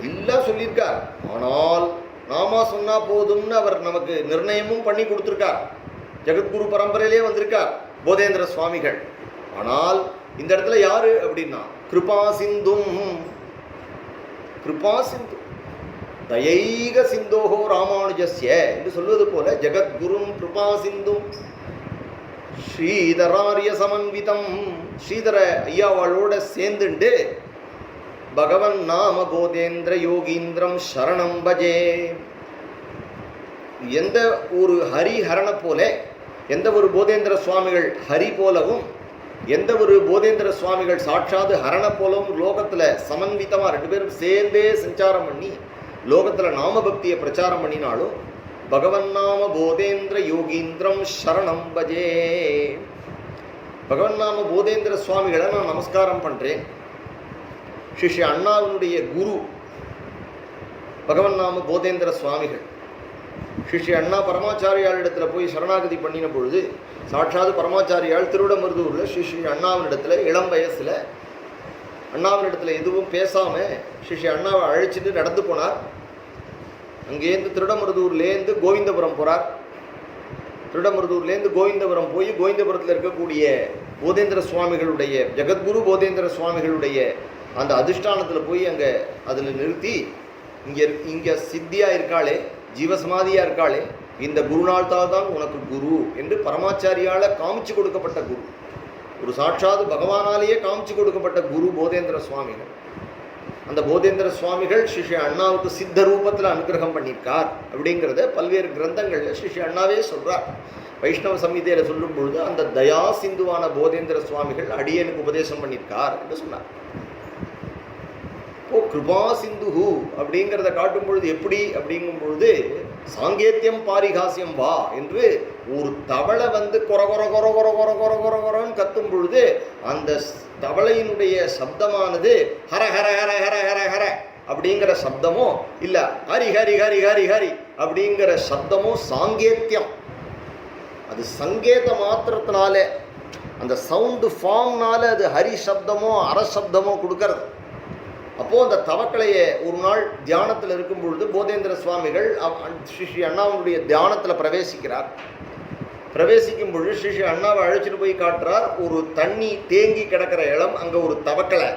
எல்லாம் சொல்லியிருக்கார். ஆனால் நாம சொன்னா போதும்னு அவர் நமக்கு நிர்ணயமும் பண்ணி கொடுத்துருக்கார். ஜெகத்குரு பரம்பரையிலே வந்திருக்கார் போதேந்திர சுவாமிகள். ஆனால் இந்த இடத்துல யாரு அப்படின்னா கிருபா சிந்தும், கிருபா சிந்து தயைக சிந்தோகோ ராமானுஜஸ்ய என்று சொல்வது போல ஜெகத்குரும் கிருபா சிந்தும் ஸ்ரீதராரிய சமன்விதம், ஸ்ரீதர ஐயாவாளோட சேர்ந்துண்டு பகவன் நாம போதேந்திர யோகீந்திரம் சரணம் பஜே. எந்த ஒரு ஹரிஹரண போல, எந்த ஒரு போதேந்திர சுவாமிகள் ஹரி போலவும், எந்த ஒரு போதேந்திர சுவாமிகள் சாட்சாது ஹரண போலவும் லோகத்தில் சமன்விதமாக 2 பேரும் சேர்ந்தே சஞ்சாரம் பண்ணி லோகத்தில் நாம பக்தியை பிரச்சாரம் பண்ணினாலும் பகவன் நாம போதேந்திர யோகீந்திரம் சரணம் பஜே. பகவன் நாம போதேந்திர சுவாமிகளை நான் நமஸ்காரம் பண்ணுறேன். ஸ்ரீ அண்ணாவினுடைய குரு பகவன் நாம போதேந்திர சுவாமிகள். ஸ்ரீ அண்ணா பரமாச்சாரியாளிடத்தில் போய் சரணாகதி பண்ணின பொழுது சாட்சாத் பரமாச்சாரியால் திருவிடமருதூரில் ஸ்ரீ அண்ணாவினிடத்தில் இளம் வயசில் அண்ணாவினிடத்தில் எதுவும் பேசாமல் ஸ்ரீ அண்ணாவை அழைச்சிட்டு நடந்து போனார். அங்கேருந்து திருவிடமருதூர்லேருந்து கோவிந்தபுரம் போகிறார். திருவிடமருதூர்லேருந்து கோவிந்தபுரம் போய் கோவிந்தபுரத்தில் இருக்கக்கூடிய போதேந்திர சுவாமிகளுடைய ஜெகத்குரு போதேந்திர சுவாமிகளுடைய அந்த அதிஷ்டானத்தில் போய் அங்கே அதில் நிறுத்தி இங்கே சித்தியாக இருக்காளே, ஜீவசமாதியாக இருக்காளே, இந்த குருநாள் தான் உனக்கு குரு என்று பரமாச்சாரியால் காமிச்சு கொடுக்கப்பட்ட குரு, ஒரு சாட்சாத் பகவானாலேயே காமிச்சு கொடுக்கப்பட்ட குரு போதேந்திர சுவாமிகள். அந்த போதேந்திர சுவாமிகள் ஸ்ரீ அண்ணாவுக்கு சித்த ரூபத்தில் அனுகிரகம் பண்ணியிருக்கார் அப்படிங்கிறத பல்வேறு கிரந்தங்களில் ஸ்ரீ அண்ணாவே சொல்கிறார். வைஷ்ணவ சம்ஹிதையில் சொல்லும் பொழுது அந்த தயா சிந்துவான போதேந்திர சுவாமிகள் அடியனுக்கு உபதேசம் பண்ணியிருக்கார் என்று சொன்னார். இப்போ கிருபா சிந்துஹு அப்படிங்கிறத காட்டும் பொழுது எப்படி அப்படிங்கும் பொழுது சாங்கேத்தியம் பாரிகாசியம் வா என்று ஒரு தவளை கொர கொர கொர கொர கொர கொர கொர கொரன்னு கத்தும் பொழுது அந்த தவளையினுடைய சப்தமானது ஹர ஹர ஹர ஹர ஹர ஹர அப்படிங்கிற சப்தமோ இல்லை ஹரி ஹரி ஹரி ஹரி ஹரி அப்படிங்கிற சப்தமோ சாங்கேத்தியம். அது சங்கேத மாத்திரத்தினால அந்த சவுண்டு ஃபார்ம்னால அது ஹரி சப்தமோ அரசப்தமோ கொடுக்கறது. அப்போது அந்த தவக்கலையை ஒரு நாள் தியானத்தில் இருக்கும் பொழுது போதேந்திர சுவாமிகள் ஸ்ரீ அண்ணாவுடைய தியானத்தில் பிரவேசிக்கிறார். பிரவேசிக்கும் பொழுது ஸ்ரீ அண்ணாவை அழைச்சிட்டு போய் காட்டுறார். ஒரு தண்ணி தேங்கி கிடக்கிற இடம், அங்கே ஒரு தவக்கலை.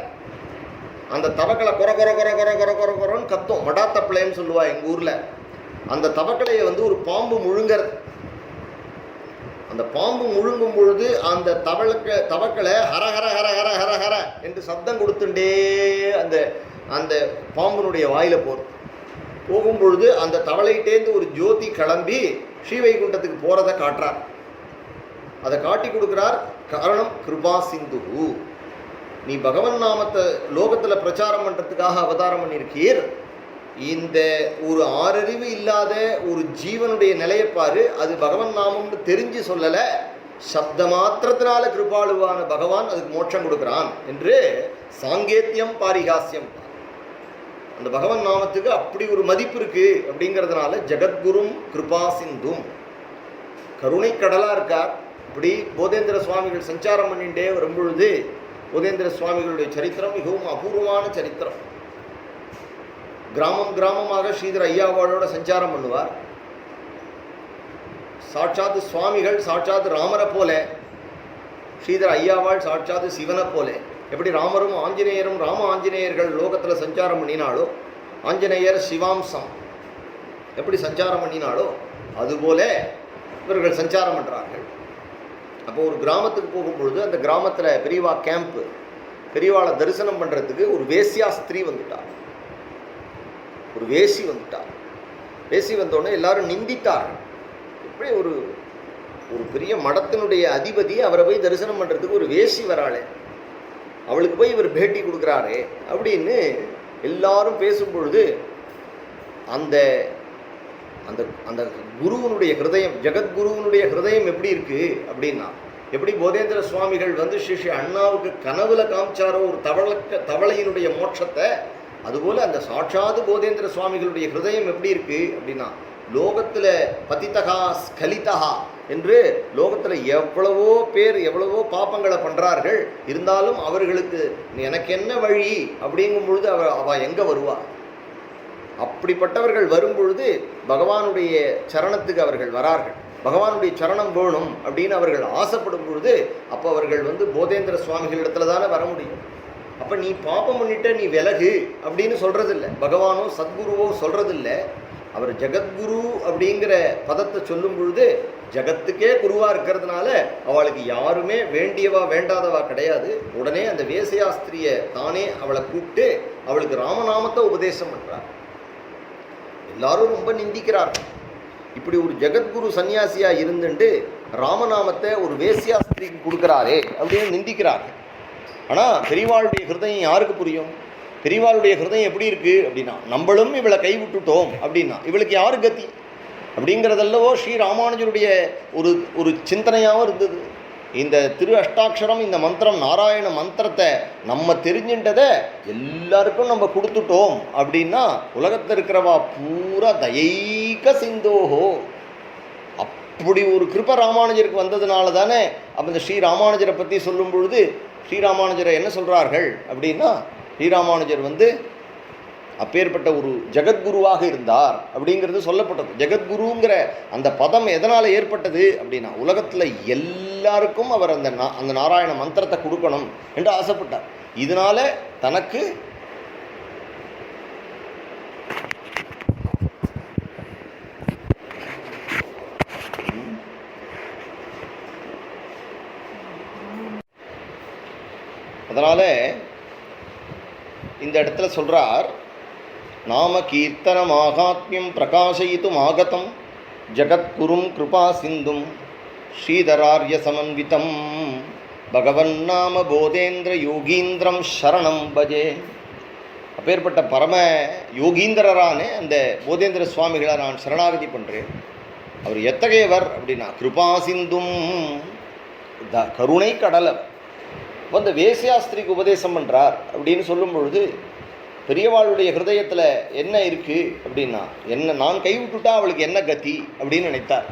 அந்த தவக்கலை கொர கொர கொர கொர கொர கொர கொரன்னு கத்தும், மடாத்தப்பிள்ளைன்னு சொல்லுவா எங்கள் ஊரில். அந்த தவக்கலையை ஒரு பாம்பு முழுங்கிறது. அந்த பாம்பு முழுங்கும் பொழுது அந்த தவக்கலை ஹர ஹர ஹர ஹர ஹர ஹர என்று சப்தம் கொடுத்துட்டே அந்த அந்த பாம்பினுடைய வாயில போகும் பொழுது அந்த தவளையிட்டேந்து ஒரு ஜோதி கிளம்பி ஸ்ரீவைகுண்டத்துக்கு போறதை காட்டுறார். அதை காட்டி கொடுக்கிறார். காரணம் கிருபா சிந்துஹு, நீ பகவன் நாமத்தை லோகத்தில் பிரச்சாரம் பண்ணுறதுக்காக அவதாரம் பண்ணியிருக்கீர். இந்த ஒரு ஆறறிவு இல்லாத ஒரு ஜீவனுடைய நிலையப்பாரு, அது பகவன் நாமம்னு தெரிஞ்சு சொல்லலை, சப்த மாத்திரத்தினால கிருபாளுவான பகவான் அதுக்கு மோட்சம் கொடுக்குறான் என்று சாங்கேத்தியம் பாரிகாசியம். அந்த பகவன் நாமத்துக்கு அப்படி ஒரு மதிப்பு இருக்கு. அப்படிங்கிறதுனால ஜெகத்குரும் கிருபா சிந்தும், கருணை கடலாக இருக்கார். இப்படி போதேந்திர சுவாமிகள் சஞ்சாரம் பண்ணிகிட்டே வரும்பொழுது போதேந்திர சுவாமிகளுடைய சரித்திரம் மிகவும் அபூர்வமான சரித்திரம். கிராமம் கிராமமாக ஸ்ரீதர் ஐயாவாளோட சஞ்சாரம் பண்ணுவார். சாட்சாத் சுவாமிகள் சாட்சாத் ராமரை போல, ஸ்ரீதர் ஐயாவாள் சாட்சாத் சிவனை போல. எப்படி ராமரும் ஆஞ்சநேயரும் ராம ஆஞ்சநேயர்கள் லோகத்தில் சஞ்சாரம் பண்ணினாலோ, ஆஞ்சநேயர் சிவாம்சம் எப்படி சஞ்சாரம் பண்ணினாலோ அதுபோல இவர்கள் சஞ்சாரம் பண்ணுறார்கள். அப்போ ஒரு கிராமத்துக்கு போகும்பொழுது அந்த கிராமத்தில் பெரியவா கேம்ப்பு, பெரியவாளை தரிசனம் பண்ணுறதுக்கு ஒரு வேசியா ஸ்திரீ வந்துட்டார். ஒரு வேசி வந்துட்டார். வேசி வந்தோடனே எல்லாரும் நிந்தித்தார்கள். இப்படி ஒரு ஒரு பெரிய மடத்தினுடைய அதிபதி அவரை போய் தரிசனம் பண்ணுறதுக்கு ஒரு வேசி வராளே, அவளுக்கு போய் இவர் பேட்டி கொடுக்குறாரு அப்படின்னு எல்லாரும் பேசும் பொழுது அந்த அந்த அந்த குருவனுடைய ஹிருதயம், ஜெகத்குருவனுடைய ஹிருதயம் எப்படி இருக்கு அப்படின்னா, எப்படி போதேந்திர சுவாமிகள் ஸ்ரீ அண்ணாவுக்கு கனவுல காமிச்சாரோ ஒரு தவளையினுடைய மோட்சத்தை, அதுபோல் அந்த சாட்சாது போதேந்திர சுவாமிகளுடைய ஹிருதயம் எப்படி இருக்கு அப்படின்னா, லோகத்தில் பதித்தகா ஸ்கலிதகா என்று லோகத்தில் எவ்வளவோ பேர் எவ்வளவோ பாப்பங்களை பண்ணுறார்கள். இருந்தாலும் அவர்களுக்கு எனக்கு என்ன வழி அப்படிங்கும் பொழுது அவள் எங்கே வருவா? அப்படிப்பட்டவர்கள் வரும்பொழுது பகவானுடைய சரணத்துக்கு அவர்கள் வரார்கள். பகவானுடைய சரணம் வேணும் அப்படின்னு அவர்கள் ஆசைப்படும் பொழுது அப்போ அவர்கள் போதேந்திர சுவாமிகளிடத்துல தானே வர முடியும். அப்போ நீ பாப்பம் பண்ணிட்ட, நீ விலகு அப்படின்னு சொல்கிறதில்லை. பகவானோ சத்குருவோ சொல்கிறதில்லை. அவர் ஜெகத்குரு அப்படிங்கிற பதத்தை சொல்லும் பொழுது ஜகத்துக்கே குருவாக இருக்கிறதுனால அவளுக்கு யாருமே வேண்டியவா வேண்டாதவா கிடையாது. உடனே அந்த வேசையாஸ்திரியை தானே அவளை கூப்பிட்டு அவளுக்கு ராமநாமத்தை உபதேசம் பண்ணுறார். எல்லாரும் ரொம்ப நிந்திக்கிறார்கள். இப்படி ஒரு ஜெகத்குரு சன்னியாசியாக இருந்துட்டு ராமநாமத்தை ஒரு வேசியாஸ்திரிக்கு கொடுக்குறாரே அப்படின்னு நிந்திக்கிறார்கள். ஆனால் பெரியவாளுடைய ஹிருதயம் யாருக்கு புரியும்? பெரியவாளுடைய ஹிருதயம் எப்படி இருக்குது அப்படின்னா, நம்மளும் இவளை கைவிட்டுட்டோம் அப்படின்னா இவளுக்கு யாரு கதி அப்படிங்கிறதல்லவோ ஸ்ரீ ராமானுஜருடைய ஒரு சிந்தனையாகவும் இருந்தது. இந்த திரு அஷ்டாட்சரம், இந்த மந்திரம், நாராயண மந்திரத்தை நம்ம தெரிஞ்சின்றதை எல்லாருக்கும் நம்ம கொடுத்துட்டோம் அப்படின்னா உலகத்தில் இருக்கிறவா பூரா தயைக சிந்தோஹோ. அப்படி ஒரு கிருப ராமானுஜருக்கு வந்ததுனால தானே. அப்போ இந்த ஸ்ரீராமானுஜரை பற்றி சொல்லும் பொழுது ஸ்ரீராமானுஜரை என்ன சொல்கிறார்கள் அப்படின்னா, ஸ்ரீராமானுஜர் அப்பேற்பட்ட ஒரு ஜெகத்குருவாக இருந்தார் அப்படிங்கிறது சொல்லப்பட்டது. ஜெகத்குருங்கிற அந்த பதம் எதனால் ஏற்பட்டது அப்படின்னா, உலகத்தில் எல்லாருக்கும் அவர் அந்த நாராயண மந்திரத்தை கொடுக்கணும் என்று ஆசைப்பட்டார். இதனால தனக்கு அதனால இந்த இடத்துல சொல்றார், நாம கீர்த்தன மாகாத்மியம் பிரகாசயித்தும் ஆகதம் ஜகத்குரும் கிருபா சிந்தும் ஸ்ரீதரார்ய சமன்விதம் பகவன் நாம போதேந்திர யோகீந்திரம் சரணம் பஜே. அப்பேற்பட்ட பரம யோகீந்திரரான அந்த போதேந்திர சுவாமிகளை நான் சரணாகதி பண்ணுறேன். அவர் எத்தகையவர் அப்படின்னா, கிருபா சிந்தும் கருணை கடலை அந்த வேசியாஸ்திரிக்கு உபதேசம் பண்ணுறார் அப்படின்னு சொல்லும் பொழுது, பெரியவாளுடைய ஹிருதயத்தில் என்ன இருக்குது அப்படின்னா, என்ன நான் கைவிட்டுட்டா அவளுக்கு என்ன கதி அப்படின்னு நினைத்தார்.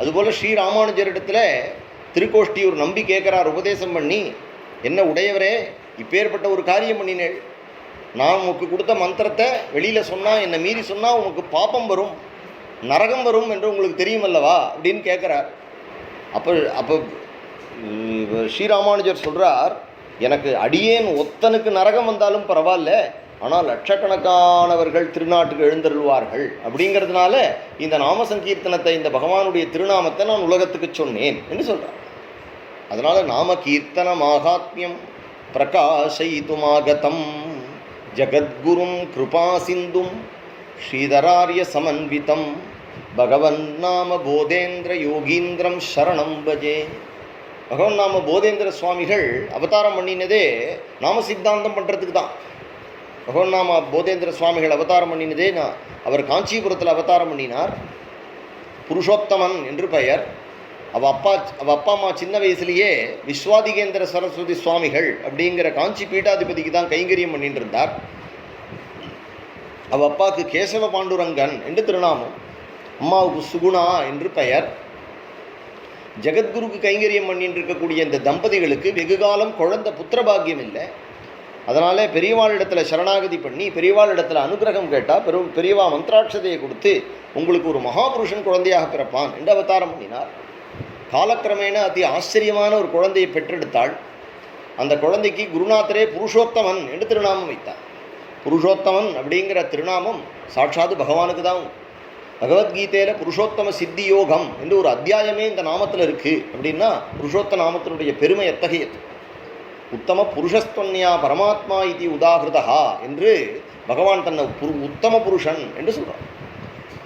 அதுபோல் ஸ்ரீராமானுஜரிடத்தில் திருக்கோஷ்டியூர் நம்பி கேட்குறார் உபதேசம் பண்ணி, என்ன உடையவரே, இப்பேற்பட்ட ஒரு காரியம் பண்ணினேள், நான் உனக்கு கொடுத்த மந்திரத்தை வெளியில் சொன்னால், என்னை மீறி சொன்னால் உனக்கு பாப்பம் வரும், நரகம் வரும் என்று உங்களுக்கு தெரியுமல்லவா அப்படின்னு கேட்குறார். அப்போ ஸ்ரீராமானுஜர் சொல்கிறார், எனக்கு அடியேன் ஒத்தனுக்கு நரகம் வந்தாலும் பரவாயில்ல, ஆனால் லட்சக்கணக்கானவர்கள் திருநாட்டுக்கு எழுந்தருள்வார்கள் அப்படிங்கிறதுனால இந்த நாம சங்கீர்த்தனத்தை, இந்த பகவானுடைய திருநாமத்தை நான் உலகத்துக்கு சொன்னேன் என்று சொல்கிறார். அதனால் நாம கீர்த்தன மாகாத்மியம் பிரகாசயித்துமாகதம் ஜகத்குரும் கிருபா சிந்தும் ஸ்ரீதரார்ய சமன்விதம் பகவன் நாம போதேந்திர யோகீந்திரம் சரணம் பஜே. பகவன் நாம போதேந்திர சுவாமிகள் அவதாரம் பண்ணினதே நாம சித்தாந்தம் பண்ணுறதுக்கு தான். பகவன் நாம போதேந்திர சுவாமிகள் அவதாரம் பண்ணினதே அவர் காஞ்சிபுரத்தில் அவதாரம் பண்ணினார். புருஷோத்தமன் என்று பெயர். அவள் அப்பா அம்மா சின்ன வயசுலேயே விஸ்வாதிகேந்திர சரஸ்வதி சுவாமிகள் அப்படிங்கிற காஞ்சி பீட்டாதிபதிக்கு தான் கைங்கரியம் பண்ணிட்டு இருந்தார். அவள் அப்பாவுக்கு கேசவ பாண்டுரங்கன் என்று திருநாமம், அம்மாவுக்கு சுகுணா என்று பெயர். ஜெகத்குருக்கு கைங்கரியம் பண்ணிட்டு இருக்கக்கூடிய இந்த தம்பதிகளுக்கு வெகுகாலம் குழந்தை புத்திரபாகியம் இல்லை. அதனால் பெரியவாளிடத்தில் சரணாகதி பண்ணி பெரியவாளிடத்தில் அனுகிரகம் கேட்டால் பெரியவா மந்திராட்சதையை கொடுத்து உங்களுக்கு ஒரு மகாபுருஷன் குழந்தையாக பிறப்பான் என்று அவதாரம் பண்ணினார். காலக்கிரமேண அதி ஆச்சரியமான ஒரு குழந்தையை பெற்றெடுத்தாள். அந்த குழந்தைக்கு குருநாதரே புருஷோத்தமன் என்று திருநாமம் வைத்தார். புருஷோத்தமன் அப்படிங்கிற திருநாமம் சாட்சாத்து பகவானுக்கு தான். பகவத்கீதையில் புருஷோத்தம சித்தி யோகம் என்று ஒரு அத்தியாயமே இந்த நாமத்தில் இருக்குது. அப்படின்னா புருஷோத்த நாமத்தினுடைய பெருமை எத்தகையது. உத்தம புருஷஸ்துவன்யா பரமாத்மா இது உதாகிருதா என்று பகவான் தன்னை உத்தம புருஷன் என்று சொல்கிறார்.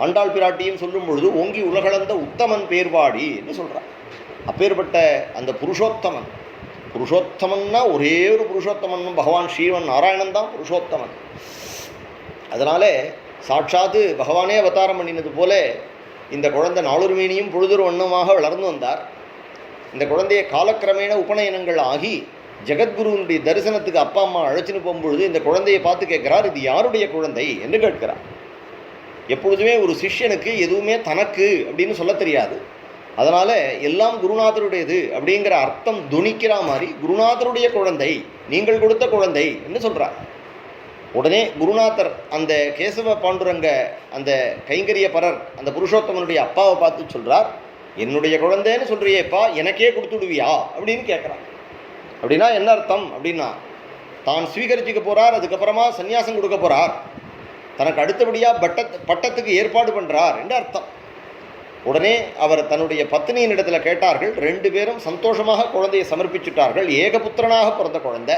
ஆண்டாள் பிராட்டியும் சொல்லும் பொழுது ஓங்கி உலகளந்த உத்தமன் பேர்வாடி என்று சொல்கிறார். அப்பேற்பட்ட அந்த புருஷோத்தமன், புருஷோத்தமன்னா ஒரே ஒரு புருஷோத்தமன் பகவான் ஸ்ரீவன் நாராயணன் தான் புருஷோத்தமன். அதனாலே சாட்சாத்து பகவானே அவதாரம் பண்ணினது போல இந்த குழந்தை நாளொருமேனியும் பொழுதொரு வண்ணமாக வளர்ந்து வந்தார். இந்த குழந்தையை காலக்கிரமேண உபநயனங்கள் ஆகி ஜெகத்குருவினுடைய தரிசனத்துக்கு அப்பா அம்மா அழைச்சின்னு போகும்பொழுது இந்த குழந்தையை பார்த்து கேட்குறார், இது யாருடைய குழந்தை என்று கேட்கிறார். எப்பொழுதுமே ஒரு சிஷ்யனுக்கு எதுவுமே தனக்கு அப்படின்னு சொல்ல தெரியாது. அதனால் எல்லாம் குருநாதருடையது அப்படிங்கிற அர்த்தம் துணிக்கிற மாதிரி குருநாதருடைய குழந்தை, நீங்கள் கொடுத்த குழந்தை என்று சொல்கிறார். உடனே குருநாதர் அந்த கேசவ பாண்டுரங்க அந்த கைங்கரிய பரர் அந்த புருஷோத்தமனுடைய அப்பாவை பார்த்து சொல்கிறார், என்னுடைய குழந்தைன்னு சொல்கிறியேப்பா, எனக்கே கொடுத்துடுவியா அப்படின்னு கேட்குறான். அப்படின்னா என்ன அர்த்தம் அப்படின்னா, தான் ஸ்வீகரிச்சுக்க போகிறார், அதுக்கப்புறமா சன்னியாசம் கொடுக்க போகிறார், தனக்கு அடுத்தபடியாக பட்டத்துக்கு ஏற்பாடு பண்ணுறார் என்று அர்த்தம். உடனே அவர் தன்னுடைய பத்னியின் இடத்துல கேட்டார்கள். 2 பேரும் சந்தோஷமாக குழந்தையை சமர்ப்பிச்சுட்டார்கள். ஏகபுத்திரனாக பிறந்த குழந்தை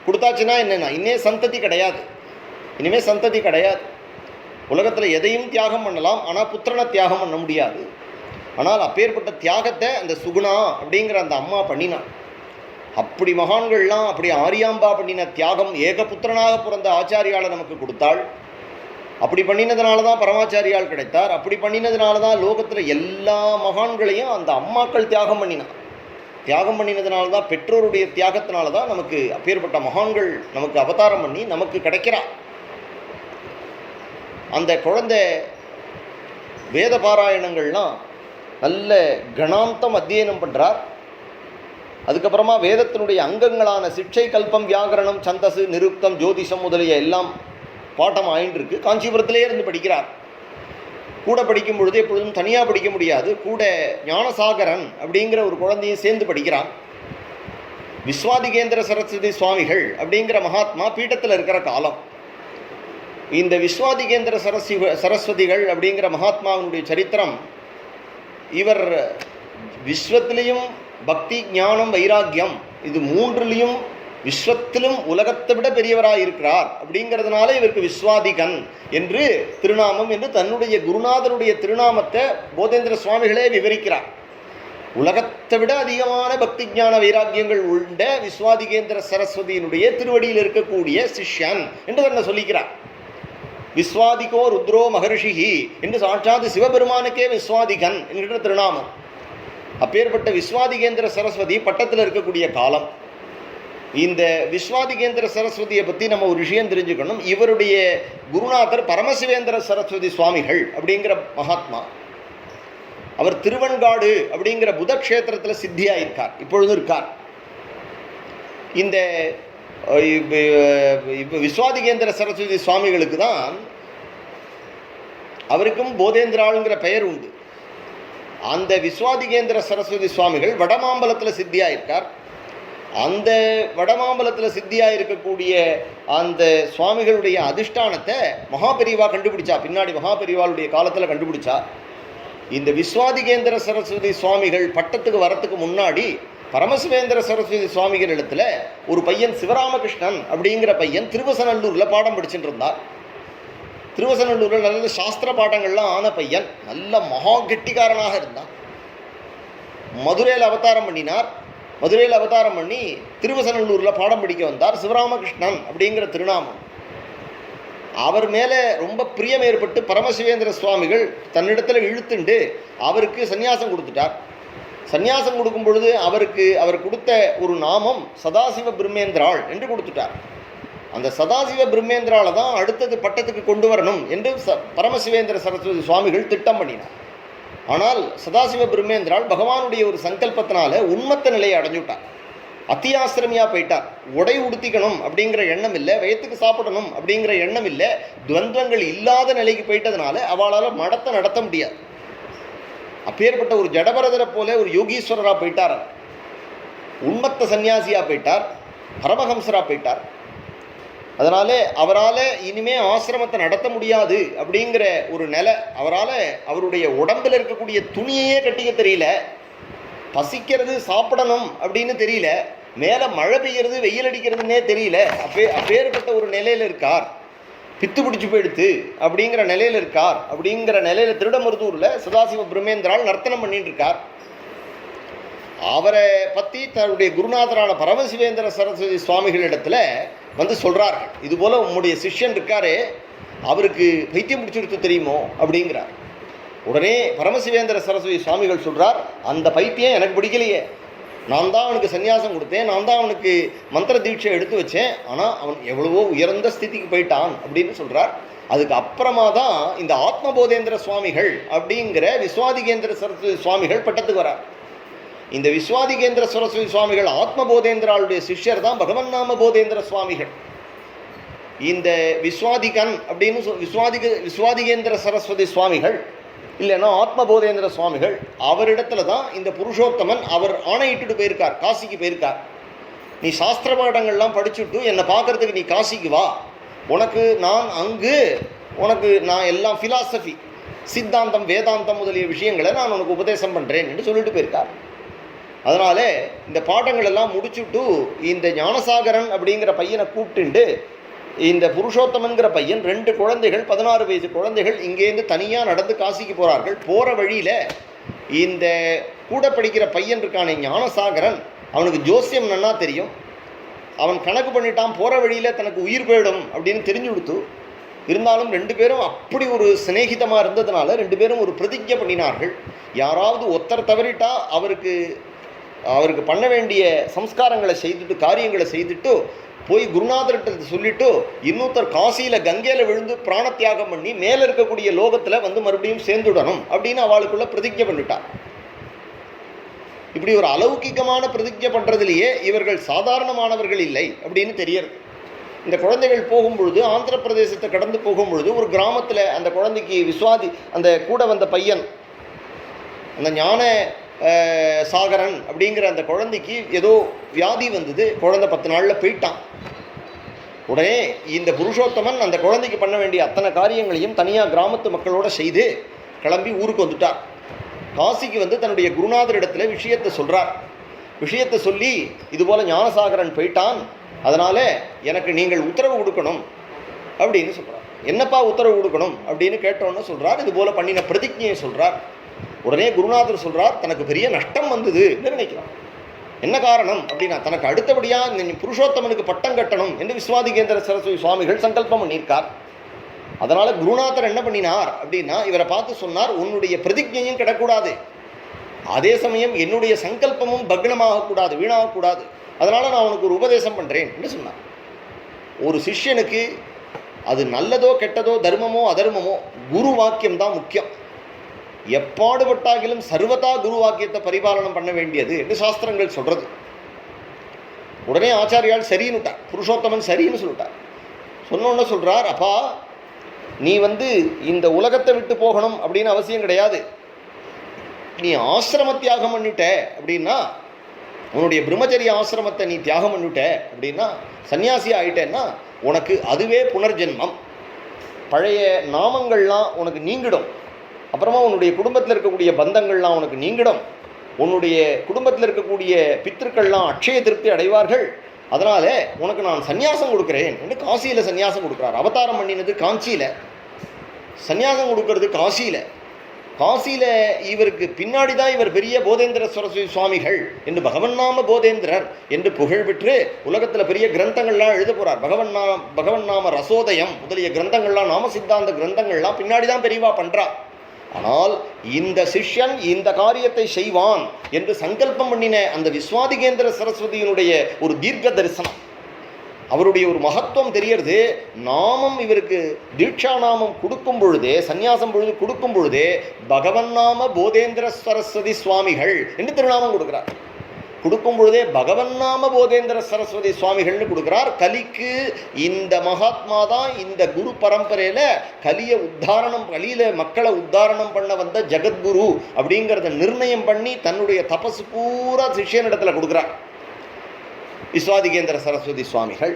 கொடுத்தாச்சுன்னா என்னென்னா இன்னே சந்ததி கிடையாது, இனிமேல் சந்ததி கிடையாது. உலகத்தில் எதையும் தியாகம் பண்ணலாம், ஆனால் புத்திரனை தியாகம் பண்ண முடியாது. ஆனால் அப்பேற்பட்ட தியாகத்தை அந்த சுகுணா அப்படிங்கிற அந்த அம்மா பண்ணினான். அப்படி மகான்கள்லாம் அப்படி ஆரியாம்பா பண்ணின தியாகம் ஏகபுத்திரனாக பிறந்த ஆச்சாரியாளை நமக்கு கொடுத்தாள். அப்படி பண்ணினதுனால தான் பரமாச்சாரியால் கிடைத்தார். அப்படி பண்ணினதுனால தான் லோகத்தில் எல்லா மகான்களையும் அந்த அம்மாக்கள் தியாகம் பண்ணினான். தியாகம் பண்ணினதுனால தான், பெற்றோருடைய தியாகத்தினால தான் நமக்கு அப்பேற்பட்ட மகான்கள் நமக்கு அவதாரம் பண்ணி நமக்கு கிடைக்கிறா. அந்த குழந்தை வேத பாராயணங்கள்லாம் நல்ல கணாந்தம் அத்தியனம் பண்ணுறார். அதுக்கப்புறமா வேதத்தினுடைய அங்கங்களான சிக்ஷை, கல்பம், வியாகரணம், சந்தசு, நிருக்தம், ஜோதிஷம் முதலிய எல்லாம் பாட்டம் ஆயின்றிருக்கு. காஞ்சிபுரத்திலே இருந்து படிக்கிறார். கூட படிக்கும் பொழுது எப்பொழுதும் தனியாக படிக்க முடியாது, கூட ஞானசாகரன் அப்படிங்கிற ஒரு குழந்தையும் சேர்ந்து படிக்கிறான். விஸ்வாதிகேந்திர சரஸ்வதி சுவாமிகள் அப்படிங்கிற மகாத்மா பீட்டத்தில் இருக்கிற காலம். இந்த விஸ்வாதிகேந்திர சரஸ்வதிகள் அப்படிங்கிற மகாத்மாவினுடைய சரித்திரம், இவர் விஸ்வத்திலையும் பக்தி, ஞானம், வைராக்கியம் இது மூன்றுலையும் விஸ்வத்திலும் உலகத்தை விட பெரியவராக இருக்கிறார். அப்படிங்கிறதுனால இவருக்கு விஸ்வாதிகன் என்று திருநாமம் என்று தன்னுடைய குருநாதனுடைய திருநாமத்தை போதேந்திர சுவாமிகளே விவரிக்கிறார். உலகத்தை விட அதிகமான பக்தி, ஞான, வைராக்கியங்கள் உண்ட விஸ்வாதிகேந்திர சரஸ்வதியினுடைய திருவடியில் இருக்கக்கூடிய சிஷ்யன் என்று தன்னை சொல்லிக்கிறார். விஸ்வாதிகோ ருத்ரோ மகர்ஷிஹி என்று சாட்சாத் சிவபெருமானுக்கே விஸ்வாதிகன் என்கிற திருநாமம். அப்பேற்பட்ட விஸ்வாதிகேந்திர சரஸ்வதி பட்டத்தில் இருக்கக்கூடிய காலம். இந்த விஸ்வாதிகேந்திர சரஸ்வதியை பற்றி நம்ம ஒரு விஷயம் தெரிஞ்சுக்கணும். இவருடைய குருநாதர் பரமசிவேந்திர சரஸ்வதி சுவாமிகள் அப்படிங்கிற மகாத்மா. அவர் திருவன்காடு அப்படிங்கிற புதக்ஷேத்திரத்தில் சித்தியாக இருக்கார், இப்பொழுதும் இருக்கார். இந்த விஸ்வாதிகேந்திர சரஸ்வதி சுவாமிகளுக்கு தான், அவருக்கும் போதேந்திராளுங்கிற பெயர் உண்டு. அந்த விஸ்வாதிகேந்திர சரஸ்வதி சுவாமிகள் வடமாம்பலத்தில் சித்தியாக இருக்கார். அந்த வடமாம்பலத்தில் சித்தியாக இருக்கக்கூடிய அந்த சுவாமிகளுடைய அதிஷ்டானத்தை மகாபெரிவா கண்டுபிடிச்சா. பின்னாடி மகாபெரிவாளுடைய காலத்தில் கண்டுபிடிச்சா. இந்த விஸ்வாதிகேந்திர சரஸ்வதி சுவாமிகள் பட்டத்துக்கு வரத்துக்கு முன்னாடி பரமசிவேந்திர சரஸ்வதி சுவாமிகள் இடத்துல ஒரு பையன் சிவராமகிருஷ்ணன் அப்படிங்கிற பையன் திருவசநல்லூரில் பாடம் படிச்சுட்டு இருந்தார். திருவசநல்லூரில் நல்ல சாஸ்திர பாடங்கள்லாம் ஆன பையன், நல்ல மகா கெட்டிக்காரனாக இருந்தான். மதுரையில் அவதாரம் பண்ணினார். மதுரையில் அவதாரம் பண்ணி திருவசநல்லூரில் பாடம் படிக்க வந்தார். சிவராமகிருஷ்ணன் அப்படிங்கிற திருநாமம். அவர் மேலே ரொம்ப பிரியம் ஏற்பட்டு பரமசிவேந்திர சுவாமிகள் தன்னிடத்தில் இழுத்துண்டு அவருக்கு சந்நியாசம் கொடுத்துட்டார். சந்நியாசம் கொடுக்கும் பொழுது அவர் கொடுத்த ஒரு நாமம் சதாசிவ பிரம்மேந்திராள் என்று கொடுத்துட்டார். அந்த சதாசிவ பிரம்மேந்திரால தான் அடுத்தது பட்டத்துக்கு கொண்டு வரணும் என்று பரமசிவேந்திர சரஸ்வதி சுவாமிகள் திட்டம் பண்ணினார். ஆனால் சதாசிவ பிரம்மேந்திரால் பகவானுடைய ஒரு சங்கல்பத்தினால உண்மத்த நிலையை அடைஞ்சுட்டார். அத்தியாசிரமியாக போயிட்டார். உடை உடுத்திக்கணும் அப்படிங்கிற எண்ணம் இல்லை, வயத்துக்கு சாப்பிடணும் அப்படிங்கிற எண்ணம் இல்லை, துவந்தங்கள் இல்லாத நிலைக்கு போயிட்டதுனால அவளால் மடத்தை நடத்த முடியாது. அப்பேற்பட்ட ஒரு ஜடபரதரை போல ஒரு யோகீஸ்வரராக போயிட்டார். உண்மத்த சன்னியாசியாக போயிட்டார், பரமஹம்சராக போயிட்டார். அதனால அவரால் இனிமே ஆசிரமத்தை நடத்த முடியாது அப்படிங்கிற ஒரு நிலை. அவரால் அவருடைய உடம்பில் இருக்கக்கூடிய துணியையே கட்டிக்க தெரியல, பசிக்கிறது சாப்பிடணும் அப்படின்னு தெரியல, மேலே மழை பெய்யறது வெயில் அடிக்கிறதுனே தெரியல. அப்பேற்பட்ட ஒரு நிலையில் இருக்கார். பித்து பிடிச்சி போயிடுத்து அப்படிங்கிற நிலையில் இருக்கார். அப்படிங்கிற நிலையில் திருடமருதூரில் சதாசிவ பிரம்மேந்திரால் நர்த்தனம் பண்ணிட்டு இருக்கார். அவரை பற்றி தன்னுடைய குருநாதரான பரமசிவேந்திர சரஸ்வதி சுவாமிகளிடத்தில் வந்து சொல்கிறார்கள். இதுபோல் உம்முடைய சிஷ்யன் இருக்காரே, அவருக்கு பைத்தியம் பிடிச்சிருத்து தெரியுமோ அப்படிங்கிறார். உடனே பரமசிவேந்திர சரஸ்வதி சுவாமிகள் சொல்கிறார், அந்த பைத்தியம் எனக்கு பிடிக்கலையே, நான் தான் அவனுக்கு சன்னியாசம் கொடுத்தேன், நான் தான் அவனுக்கு மந்திர தீட்சை எடுத்து வச்சேன், ஆனால் அவன் எவ்வளவோ உயர்ந்த ஸ்திதிக்கு போயிட்டான் அப்படின்னு சொல்கிறார். அதுக்கு அப்புறமா தான் இந்த ஆத்மபோதேந்திர சுவாமிகள் அப்படிங்கிற விஸ்வாதிகேந்திர சரஸ்வதி சுவாமிகள் பட்டத்துக்கு வரார். இந்த விஸ்வாதிகேந்திர சரஸ்வதி சுவாமிகள் ஆத்மபோதேந்திராளுடைய சிஷ்யர் தான் பகவன் நாம போதேந்திர சுவாமிகள். இந்த விஸ்வாதிகன் அப்படின்னு விஸ்வாதிகேந்திர சரஸ்வதி சுவாமிகள் இல்லைன்னா ஆத்மபோதேந்திர சுவாமிகள், அவரிடத்துல தான் இந்த புருஷோத்தமன் அவர் ஆணையிட்டு போயிருக்கார், காசிக்கு போயிருக்கார். நீ சாஸ்திர பாடங்கள்லாம் படிச்சுட்டு என்னை பார்க்கறதுக்கு நீ காசிக்கு வா, உனக்கு நான் எல்லாம் ஃபிலாசபி, சித்தாந்தம், வேதாந்தம் முதலிய விஷயங்களை நான் உனக்கு உபதேசம் பண்ணுறேன் என்று சொல்லிட்டு போயிருக்கார். அதனால இந்த பாடங்கள் எல்லாம் முடிச்சுட்டு இந்த ஞானசாகரன் அப்படிங்கிற பையனை கூப்பிட்டுண்டு இந்த புருஷோத்தமன்கிற பையன் 2 குழந்தைகள் 16 வயசு குழந்தைகள் இங்கேருந்து தனியாக நடந்து காசிக்கு போகிறார்கள். போகிற வழியில் இந்த கூட படிக்கிற பையன் இருக்கானே ஞானசாகரன், அவனுக்கு ஜோசியம் நன்னா தெரியும். அவன் கணக்கு பண்ணிட்டான், போகிற வழியில் தனக்கு உயிர் போயிடும் அப்படின்னு தெரிஞ்சு கொடுத்து. இருந்தாலும் 2 பேரும் அப்படி ஒரு சிநேகிதமாக இருந்ததுனால 2 பேரும் ஒரு பிரதிஜை பண்ணினார்கள். யாராவது ஒருத்தர் தவறிட்டா அவருக்கு அவருக்கு பண்ண வேண்டிய சம்ஸ்காரங்களை செய்துட்டு காரியங்களை செய்துட்டு போய் குருநாதர்கிட்ட சொல்லிட்டு இன்னொருத்தர் காசியில் கங்கையில் விழுந்து பிராணத்தியாகம் பண்ணி மேலே இருக்கக்கூடிய லோகத்தில் வந்து மறுபடியும் சேர்ந்துடணும் அப்படின்னு அவளுக்குள்ள பிரதிஜை பண்ணிட்டார். இப்படி ஒரு அலௌகிகமான பிரதிஜை பண்ணுறதுலேயே இவர்கள் சாதாரணமானவர்கள் இல்லை அப்படின்னு தெரியறது. இந்த குழந்தைகள் போகும்பொழுது ஆந்திர பிரதேசத்தை கடந்து போகும்பொழுது ஒரு கிராமத்தில் அந்த குழந்தைக்கு விஸ்வாதி அந்த கூட வந்த பையன் அந்த ஞான சாகரன் அப்படிங்கிற அந்த குழந்தைக்கு ஏதோ வியாதி வந்தது. குழந்தை 10 நாளில் போயிட்டான். உடனே இந்த புருஷோத்தமன் அந்த குழந்தைக்கு பண்ண வேண்டிய அத்தனை காரியங்களையும் தனியாக கிராமத்து மக்களோட செய்து கிளம்பி ஊருக்கு வந்துட்டார். காசிக்கு வந்து தன்னுடைய குருநாதரிடத்தில் விஷயத்தை சொல்கிறார். விஷயத்தை சொல்லி இதுபோல் ஞானசாகரன் போயிட்டான், அதனால் எனக்கு நீங்கள் உத்தரவு கொடுக்கணும் அப்படின்னு சொல்கிறார். என்னப்பா உத்தரவு கொடுக்கணும் அப்படின்னு கேட்டோன்னு சொல்கிறார். இதுபோல் பண்ணின பிரதிஜையை சொல்கிறார். உடனே குருநாதர் சொல்கிறார், தனக்கு பெரிய நஷ்டம் வந்தது நிர்ணயிக்கிறார். என்ன காரணம் அப்படின்னா, தனக்கு அடுத்தபடியாக புருஷோத்தமனுக்கு பட்டம் கட்டணும் என்று விஸ்வாதிகேந்திர சரஸ்வதி சுவாமிகள் சங்கல்பம் பண்ணியிருக்கார். அதனால் குருநாதர் என்ன பண்ணினார் அப்படின்னா, இவரை பார்த்து சொன்னார், உன்னுடைய பிரதிஜையும் கிடக்கூடாது, அதே சமயம் என்னுடைய சங்கல்பமும் பக்னமாகக்கூடாது, வீணாகக்கூடாது. அதனால் நான் உனக்கு ஒரு உபதேசம் பண்ணுறேன் என்று சொன்னார். ஒரு சிஷ்யனுக்கு அது நல்லதோ கெட்டதோ தர்மமோ அதர்மமோ குரு வாக்கியம் தான் முக்கியம். எப்பாடுபட்டாகிலும் சர்வதா குரு வாக்கியத்தை பரிபாலனம் பண்ண வேண்டியது என்று சாஸ்திரங்கள் சொல்கிறது. உடனே ஆச்சாரியால் சரின்னுட்டார், புருஷோத்தமன் சரின்னு சொல்லிட்டார். சொன்னோன்னு சொல்கிறார், அப்பா நீ வந்து இந்த உலகத்தை விட்டு போகணும் அப்படின்னு அவசியம் கிடையாது. நீ ஆசிரம தியாகம் பண்ணிட்ட அப்படின்னா, உன்னுடைய பிரம்மச்சரிய ஆசிரமத்தை நீ தியாகம் பண்ணிட்ட அப்படின்னா, சன்னியாசி ஆகிட்டேன்னா உனக்கு அதுவே புனர்ஜென்மம். பழைய நாமங்கள்லாம் உனக்கு நீங்கிடும். அப்புறமா உன்னுடைய குடும்பத்தில் இருக்கக்கூடிய பந்தங்கள்லாம் உனக்கு நீங்கிடும். உன்னுடைய குடும்பத்தில் இருக்கக்கூடிய பித்திருக்கள்லாம் அக்ஷய திருப்தி அடைவார்கள். அதனால் உனக்கு நான் சன்னியாசம் கொடுக்குறேன் என்று காசியில் சன்னியாசம் கொடுக்குறார். அவதாரம் பண்ணினது காஞ்சியில், சன்னியாசம் கொடுக்கறது காசியில். காசியில் இவருக்கு பின்னாடி தான் இவர் பெரிய போதேந்திர சரஸ்வதி சுவாமிகள் என்று பகவன்னாம போதேந்திரர் என்று புகழ் பெற்று உலகத்தில் பெரிய கிரந்தங்கள்லாம் எழுத போகிறார். பகவன் நாம ரசோதயம் முதலிய கிரந்தங்கள்லாம், நாம சித்தாந்த கிரந்தங்கள்லாம் பின்னாடி தான் பெரியவா பண்ணுறார். ஆனால் இந்த சிஷ்யன் இந்த காரியத்தை செய்வான் என்று சங்கல்பம் பண்ணின அந்த விஸ்வாதிகேந்திர சரஸ்வதியினுடைய ஒரு தீர்க்க தரிசனம், அவருடைய ஒரு மகத்துவம் தெரியறது. நாமம் இவருக்கு தீட்சா நாமம் கொடுக்கும் பொழுதே, சந்நியாசம் பொழுது கொடுக்கும் பொழுதே பகவன் நாம போதேந்திர சரஸ்வதி சுவாமிகள் என்று திருநாமம் கொடுக்கிறார். கொடுக்கும் பொழுதே பகவன் நாம போதேந்திர சரஸ்வதி சுவாமிகள்னு கொடுக்குறார். கலிக்கு இந்த மகாத்மா தான் இந்த குரு பரம்பரையில் கலியில் மக்களை உத்தாரணம் பண்ண வந்த ஜெகத்குரு அப்படிங்கிறத நிர்ணயம் பண்ணி தன்னுடைய தபசு பூரா சிஷ்யனிடத்தில் கொடுக்குறார் விஸ்வாதிகேந்திர சரஸ்வதி சுவாமிகள்.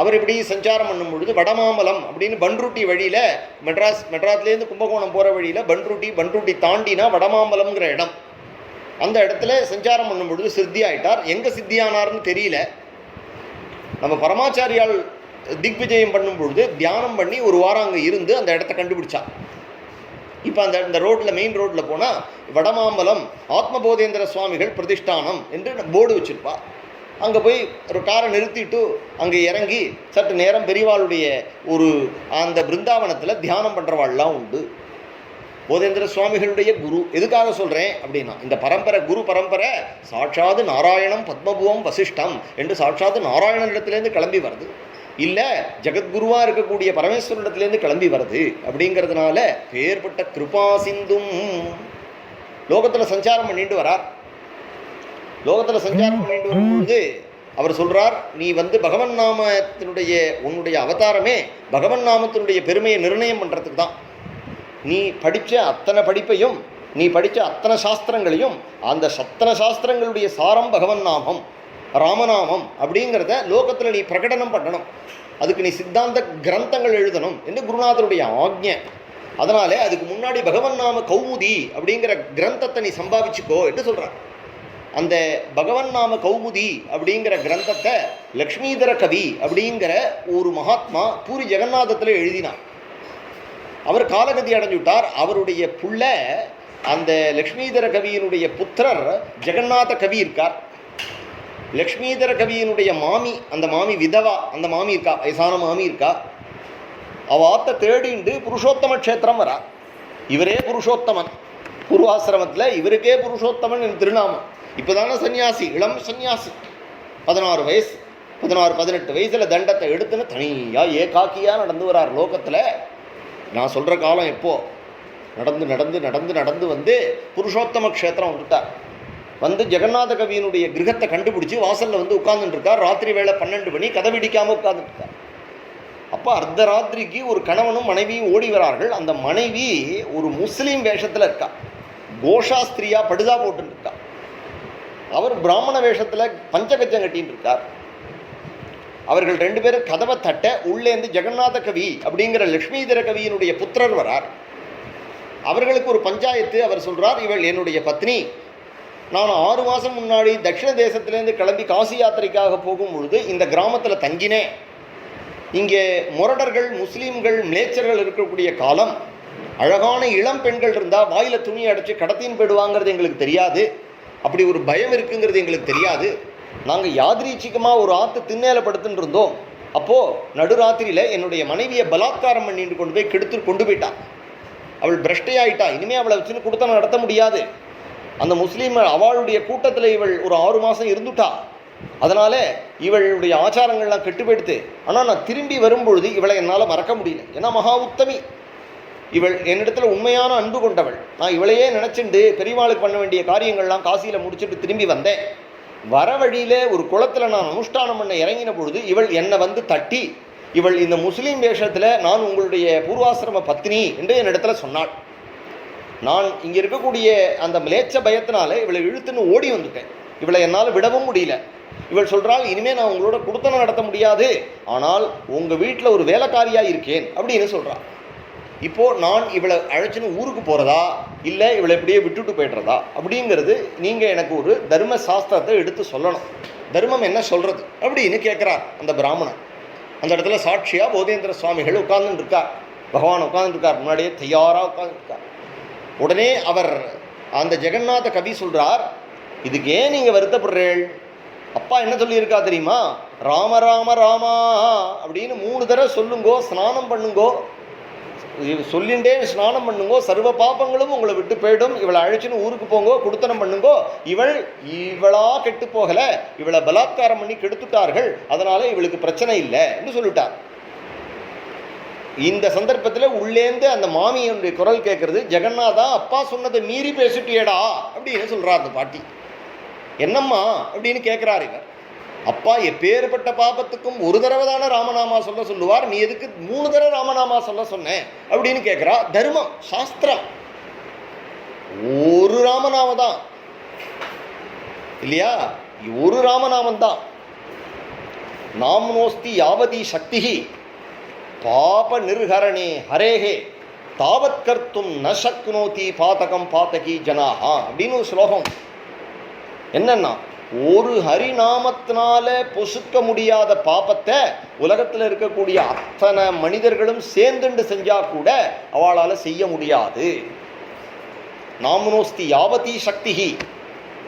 அவர் இப்படி சஞ்சாரம் பண்ணும் பொழுது வடமாமலம் அப்படின்னு பன்ருட்டி வழியில், மெட்ராஸ்லேருந்து கும்பகோணம் போகிற வழியில் பன்ருட்டி தாண்டினா வடமாமலம்ங்கிற இடம், அந்த இடத்துல சஞ்சாரம் பண்ணும் பொழுது சித்தி ஆயிட்டார். எங்கே சித்தியானார்னு தெரியல. நம்ம பரமாச்சாரியால் திக்விஜயம் பண்ணும் பொழுது தியானம் பண்ணி ஒரு வாரம் அங்கே இருந்து அந்த இடத்த கண்டுபிடிச்சா. இப்போ அந்த ரோட்டில், மெயின் ரோட்டில் போனால் வடமாம்பலம் ஆத்மபோதேந்திர சுவாமிகள் பிரதிஷ்டானம் என்று போர்டு வச்சுருப்பா. அங்கே போய் ஒரு காரை நிறுத்திட்டு அங்கே இறங்கி சற்று நேரம் பெரியவாளுடைய ஒரு அந்த பிருந்தாவனத்தில் தியானம் பண்ணுறவாள்லாம் உண்டு. போதேந்திர சுவாமிகளுடைய குரு எதுக்காக சொல்கிறேன் அப்படின்னா, இந்த பரம்பரை குரு பரம்பரை சாட்சாது நாராயணம் பத்மபுவம் வசிஷ்டம் என்று சாட்சாது நாராயணனிடத்துலேருந்து கிளம்பி வருது, இல்லை ஜெகத்குருவாக இருக்கக்கூடிய பரமேஸ்வரனிடத்துலேருந்து கிளம்பி வருது. அப்படிங்கிறதுனால பேர்பட்ட கிருபா சிந்தும் லோகத்தில் சஞ்சாரம் பண்ணிட்டு வரார். லோகத்தில் சஞ்சாரம் பண்ணிட்டு வரும்பொழுது அவர் சொல்கிறார், நீ வந்து பகவன் நாமத்தினுடைய உன்னுடைய அவதாரமே பகவன் நாமத்தினுடைய பெருமையை நிர்ணயம் பண்ணுறதுக்கு தான். நீ படித்த அத்தனை படிப்பையும், நீ படித்த அத்தனை சாஸ்திரங்களையும், அந்த சத்தனை சாஸ்திரங்களுடைய சாரம் பகவன் நாமம் ராமநாமம் அப்படிங்கிறத லோகத்தில் நீ பிரகடனம் பண்ணணும். அதுக்கு நீ சித்தாந்த கிரந்தங்கள் எழுதணும் என்று குருநாதருடைய ஆக்ஞை. அதனால அதுக்கு முன்னாடி பகவன் நாம கௌமுதி அப்படிங்கிற கிரந்தத்தை நீ சம்பாதிச்சுக்கோ என்று சொல்கிறார். அந்த பகவன் நாம கௌமுதி அப்படிங்கிற கிரந்தத்தை லக்ஷ்மீதர கவி அப்படிங்கிற ஒரு மகாத்மா பூரி ஜெகநாதத்தில் எழுதினார். அவர் காலகதி அடைஞ்சுட்டார். அவருடைய புள்ள அந்த லக்ஷ்மீதர கவியினுடைய புத்திரர் ஜெகநாத கவி இருக்கார். லக்ஷ்மீதர கவியினுடைய மாமி, அந்த மாமி விதவா, அந்த மாமி இருக்கா, வயசான மாமி இருக்கா. அவாத்த தேடிண்டு புருஷோத்தம க்ஷேத்திரம் வரா. இவரே புருஷோத்தமன். பூர்வாசிரமத்தில் இவருக்கே புருஷோத்தமன் என் திருநாமம். இப்போதானே சன்னியாசி, இளம் சன்னியாசி, 16 வயசு, 16-18 வயசில் தண்டத்தை எடுத்துன்னு தனியாக ஏகாக்கியாக நடந்து வரார் லோகத்தில். நான் சொல்கிற காலம் எப்போ நடந்து நடந்து நடந்து நடந்து வந்து புருஷோத்தம க்ஷேத்திரம் வந்துட்டார். வந்து ஜெகநாத கவியினுடைய கிரகத்தை கண்டுபிடிச்சி வாசலில் வந்து உட்கார்ந்துட்டுருக்கார். ராத்திரி வேளை 12 மணி, கதை பிடிக்காமல் உட்கார்ந்துட்டுருக்கார். அப்போ அர்த்தராத்திரிக்கு ஒரு கணவனும் மனைவியும் ஓடி வரார்கள். அந்த மனைவி ஒரு முஸ்லீம் வேஷத்தில் இருக்கா, கோஷாஸ்திரியா படுதா போட்டுன்னு இருக்கா. அவர் பிராமண வேஷத்தில் பஞ்சகஜம் கட்டின்னு இருக்கார். அவர்கள் 2 பேரும் கதவை தட்ட உள்ளேந்து ஜெகநாத கவி அப்படிங்கிற லக்ஷ்மிதர கவியினுடைய புத்திரர் வரார். அவர்களுக்கு ஒரு பஞ்சாயத்து. அவர் சொல்கிறார், இவள் என்னுடைய பத்னி. நான் 6 மாதம் முன்னாடி தட்சிண தேசத்திலேருந்து கிளம்பி காசி யாத்திரைக்காக போகும் பொழுது இந்த கிராமத்தில் தங்கினேன். இங்கே முரடர்கள், முஸ்லீம்கள், மிளேச்சர்கள் இருக்கக்கூடிய காலம். அழகான இளம் பெண்கள் இருந்தால் வாயில் துணி அடைச்சி கடத்தின்னு போயிடுவாங்கிறது எங்களுக்கு தெரியாது. அப்படி ஒரு பயம் இருக்குங்கிறது எங்களுக்கு தெரியாது. நாங்கள் யாதிரீச்சிகமாக ஒரு ஆற்று திண்ணையில் படுத்துன்னு இருந்தோம். அப்போது நடுராத்திரியில் என்னுடைய மனைவியை பலாத்காரம் பண்ணிட்டு கொண்டு போய் கொண்டு போயிட்டான். அவள் பிரஷ்டையாயிட்டா. இனிமேல் அவளை வச்சுன்னு கொடுத்தா நடத்த முடியாது. அந்த முஸ்லீம் அவளுடைய கூட்டத்தில் இவள் ஒரு 6 மாதம் இருந்துட்டா. அதனால் இவளுடைய ஆச்சாரங்கள்லாம் கெட்டு போயிடுத்து. ஆனால் நான் திரும்பி வரும்பொழுது இவளை என்னால் மறக்க முடியல. ஏன்னா மகா உத்தமி இவள், என்னிடத்தில் உண்மையான அன்பு கொண்டவள். நான் இவளையே நினச்சிண்டு பெரியவாளுக்கு பண்ண வேண்டிய காரியங்கள்லாம் காசியில் முடிச்சுட்டு திரும்பி வந்தேன். வர வழியில் ஒரு குளத்தில் நான் அனுஷ்டானம் பண்ண இறங்கின பொழுது இவள் என்னை வந்து தட்டி, இவள் இந்த முஸ்லீம் வேஷத்தில் நான் உங்களுடைய பூர்வாசிரம பத்னி என்று என்னிடத்துல சொன்னாள். நான் இங்கே இருக்கக்கூடிய அந்த மிளேச்ச பயத்தினால இவளை இழுத்துன்னு ஓடி வந்துட்டேன். இவளை என்னால் விடவும் முடியல. இவள் சொல்கிறாள், இனிமேல் நான் உங்களோட குடுத்தனம் நடத்த முடியாது, ஆனால் உங்கள் வீட்டில் ஒரு வேலைக்காரியாக இருக்கேன் அப்படின்னு சொல்கிறாள். இப்போது நான் இவளை அழைச்சின்னு ஊருக்கு போகிறதா இல்லை இவளை இப்படியே விட்டுட்டு போய்ட்றதா அப்படிங்கிறது நீங்கள் எனக்கு ஒரு தர்ம சாஸ்திரத்தை எடுத்து சொல்லணும். தர்மம் என்ன சொல்கிறது அப்படின்னு கேட்குறார் அந்த பிராமணன். அந்த இடத்துல சாட்சியாக போதேந்திர சுவாமிகள் உட்கார்ந்துருக்கார். பகவான் உட்கார்ந்துருக்கார், முன்னாடியே தயாராக உட்கார்ந்துருக்கார். உடனே அவர் அந்த ஜெகநாத கவி சொல்கிறார், இதுக்கு ஏன் நீங்கள் வருத்தப்படுறீள்? அப்பா என்ன சொல்லியிருக்கா தெரியுமா? ராம ராம ராமா அப்படின்னு 3 தடவை சொல்லுங்கோ, ஸ்நானம் பண்ணுங்கோ, சொல்லிண்டே ஸ்நானம் பண்ணுங்கோ, சர்வ பாப்பங்களும் உங்களை விட்டு போயிடும். இவளை அழைச்சின்னு ஊருக்கு போங்கோ, குடுத்தனம் பண்ணுங்கோ. இவளா கெட்டு போகல, இவளை பலாத்காரம் பண்ணி கெடுத்துட்டார்கள், அதனால இவளுக்கு பிரச்சனை இல்லை என்று சொல்லிட்டார். இந்த சந்தர்ப்பத்தில் உள்ளேந்து அந்த மாமியனுடைய குரல் கேட்கறது, ஜெகநாதா அப்பா சொன்னதை மீறி பேசிட்டியடா அப்படின்னு சொல்றார் அந்த பாட்டி. என்னம்மா அப்படின்னு கேட்கிறார் இவர். அப்பா எப்பேற்பட்ட பாபத்துக்கும் ஒரு தடவை தானே ராமநாமா சொல்லுவார், நீ எதுக்கு 3 தடவை ராமநாமா சொன்னேன் அப்படின்னு கேட்கிறா. தர்மம் சாஸ்திரம் ஒரு ராமநாமம் தான் இல்லையா? ஒரு ராமநாமம் தான். நாம்னோஸ்தி யாவதி சக்தி பாப நிர்ஹரணே ஹரேஹே தாவத் கர்த்தும் ந சக்னோதி பாதகம் பாதகி ஜனாஹா அப்படின்னு ஒரு ஸ்லோகம். என்னன்னா, ஒரு ஹரிநாமத்தினால பொசுக்க முடியாத பாபத்தை உலகத்தில் இருக்கக்கூடிய அத்தனை மனிதர்களும் சேர்ந்துண்டு செஞ்சா கூட அவளால் செய்ய முடியாது. நாம்னோஸ்தி யாவதி சக்தி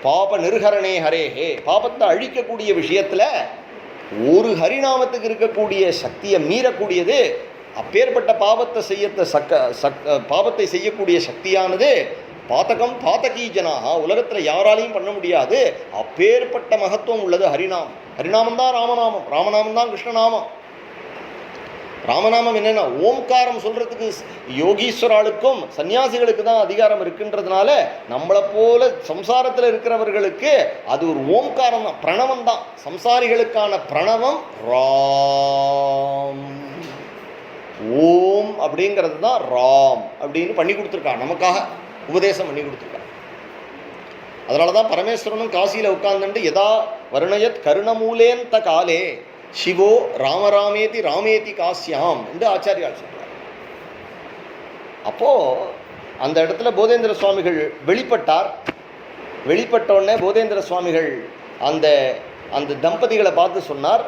பாப நிர்ஹரணே ஹரேஹே, பாபத்தை அழிக்கக்கூடிய விஷயத்துல ஒரு ஹரிநாமத்துக்கு இருக்கக்கூடிய சக்தியை மீறக்கூடியது. அப்பேற்பட்ட பாபத்தை செய்யக்கூடிய சக்தியானது பாதகம் பாதகி ஜனாக உலகத்தில் யாராலையும் பண்ண முடியாது. அப்பேற்பட்ட மகத்துவம் உள்ளது ஹரிநாமம். ஹரிநாமம் தான் ராமநாமம், ராமநாமம் தான் கிருஷ்ணநாமம். ராமநாமம் என்னென்னா ஓம்காரம் சொல்கிறதுக்கு யோகீஸ்வராளுக்கும் சன்னியாசிகளுக்கு தான் அதிகாரம் இருக்குன்றதுனால நம்மளை போல சம்சாரத்தில் இருக்கிறவர்களுக்கு அது ஒரு ஓம்காரம் தான், பிரணவம் தான். சம்சாரிகளுக்கான பிரணவம் ராம், ஓம் அப்படிங்கிறது தான் ராம் அப்படின்னு பண்ணி கொடுத்துருக்கா, நமக்காக உபதேசம் பண்ணி கொடுத்துருக்கா. அதனால தான் பரமேஸ்வரனும் காசியில் உட்கார்ந்துட்டு எதா வருணயத் கருணமூலேந்த காலே சிவோ ராமராமேதி ராமேதி காசியாம் என்று ஆச்சாரியால் சொல்றார். அப்போ அந்த இடத்துல போதேந்திர சுவாமிகள் வெளிப்பட்டார். வெளிப்பட்டோடனே போதேந்திர சுவாமிகள் அந்த அந்த தம்பதிகளை பார்த்து சொன்னார்,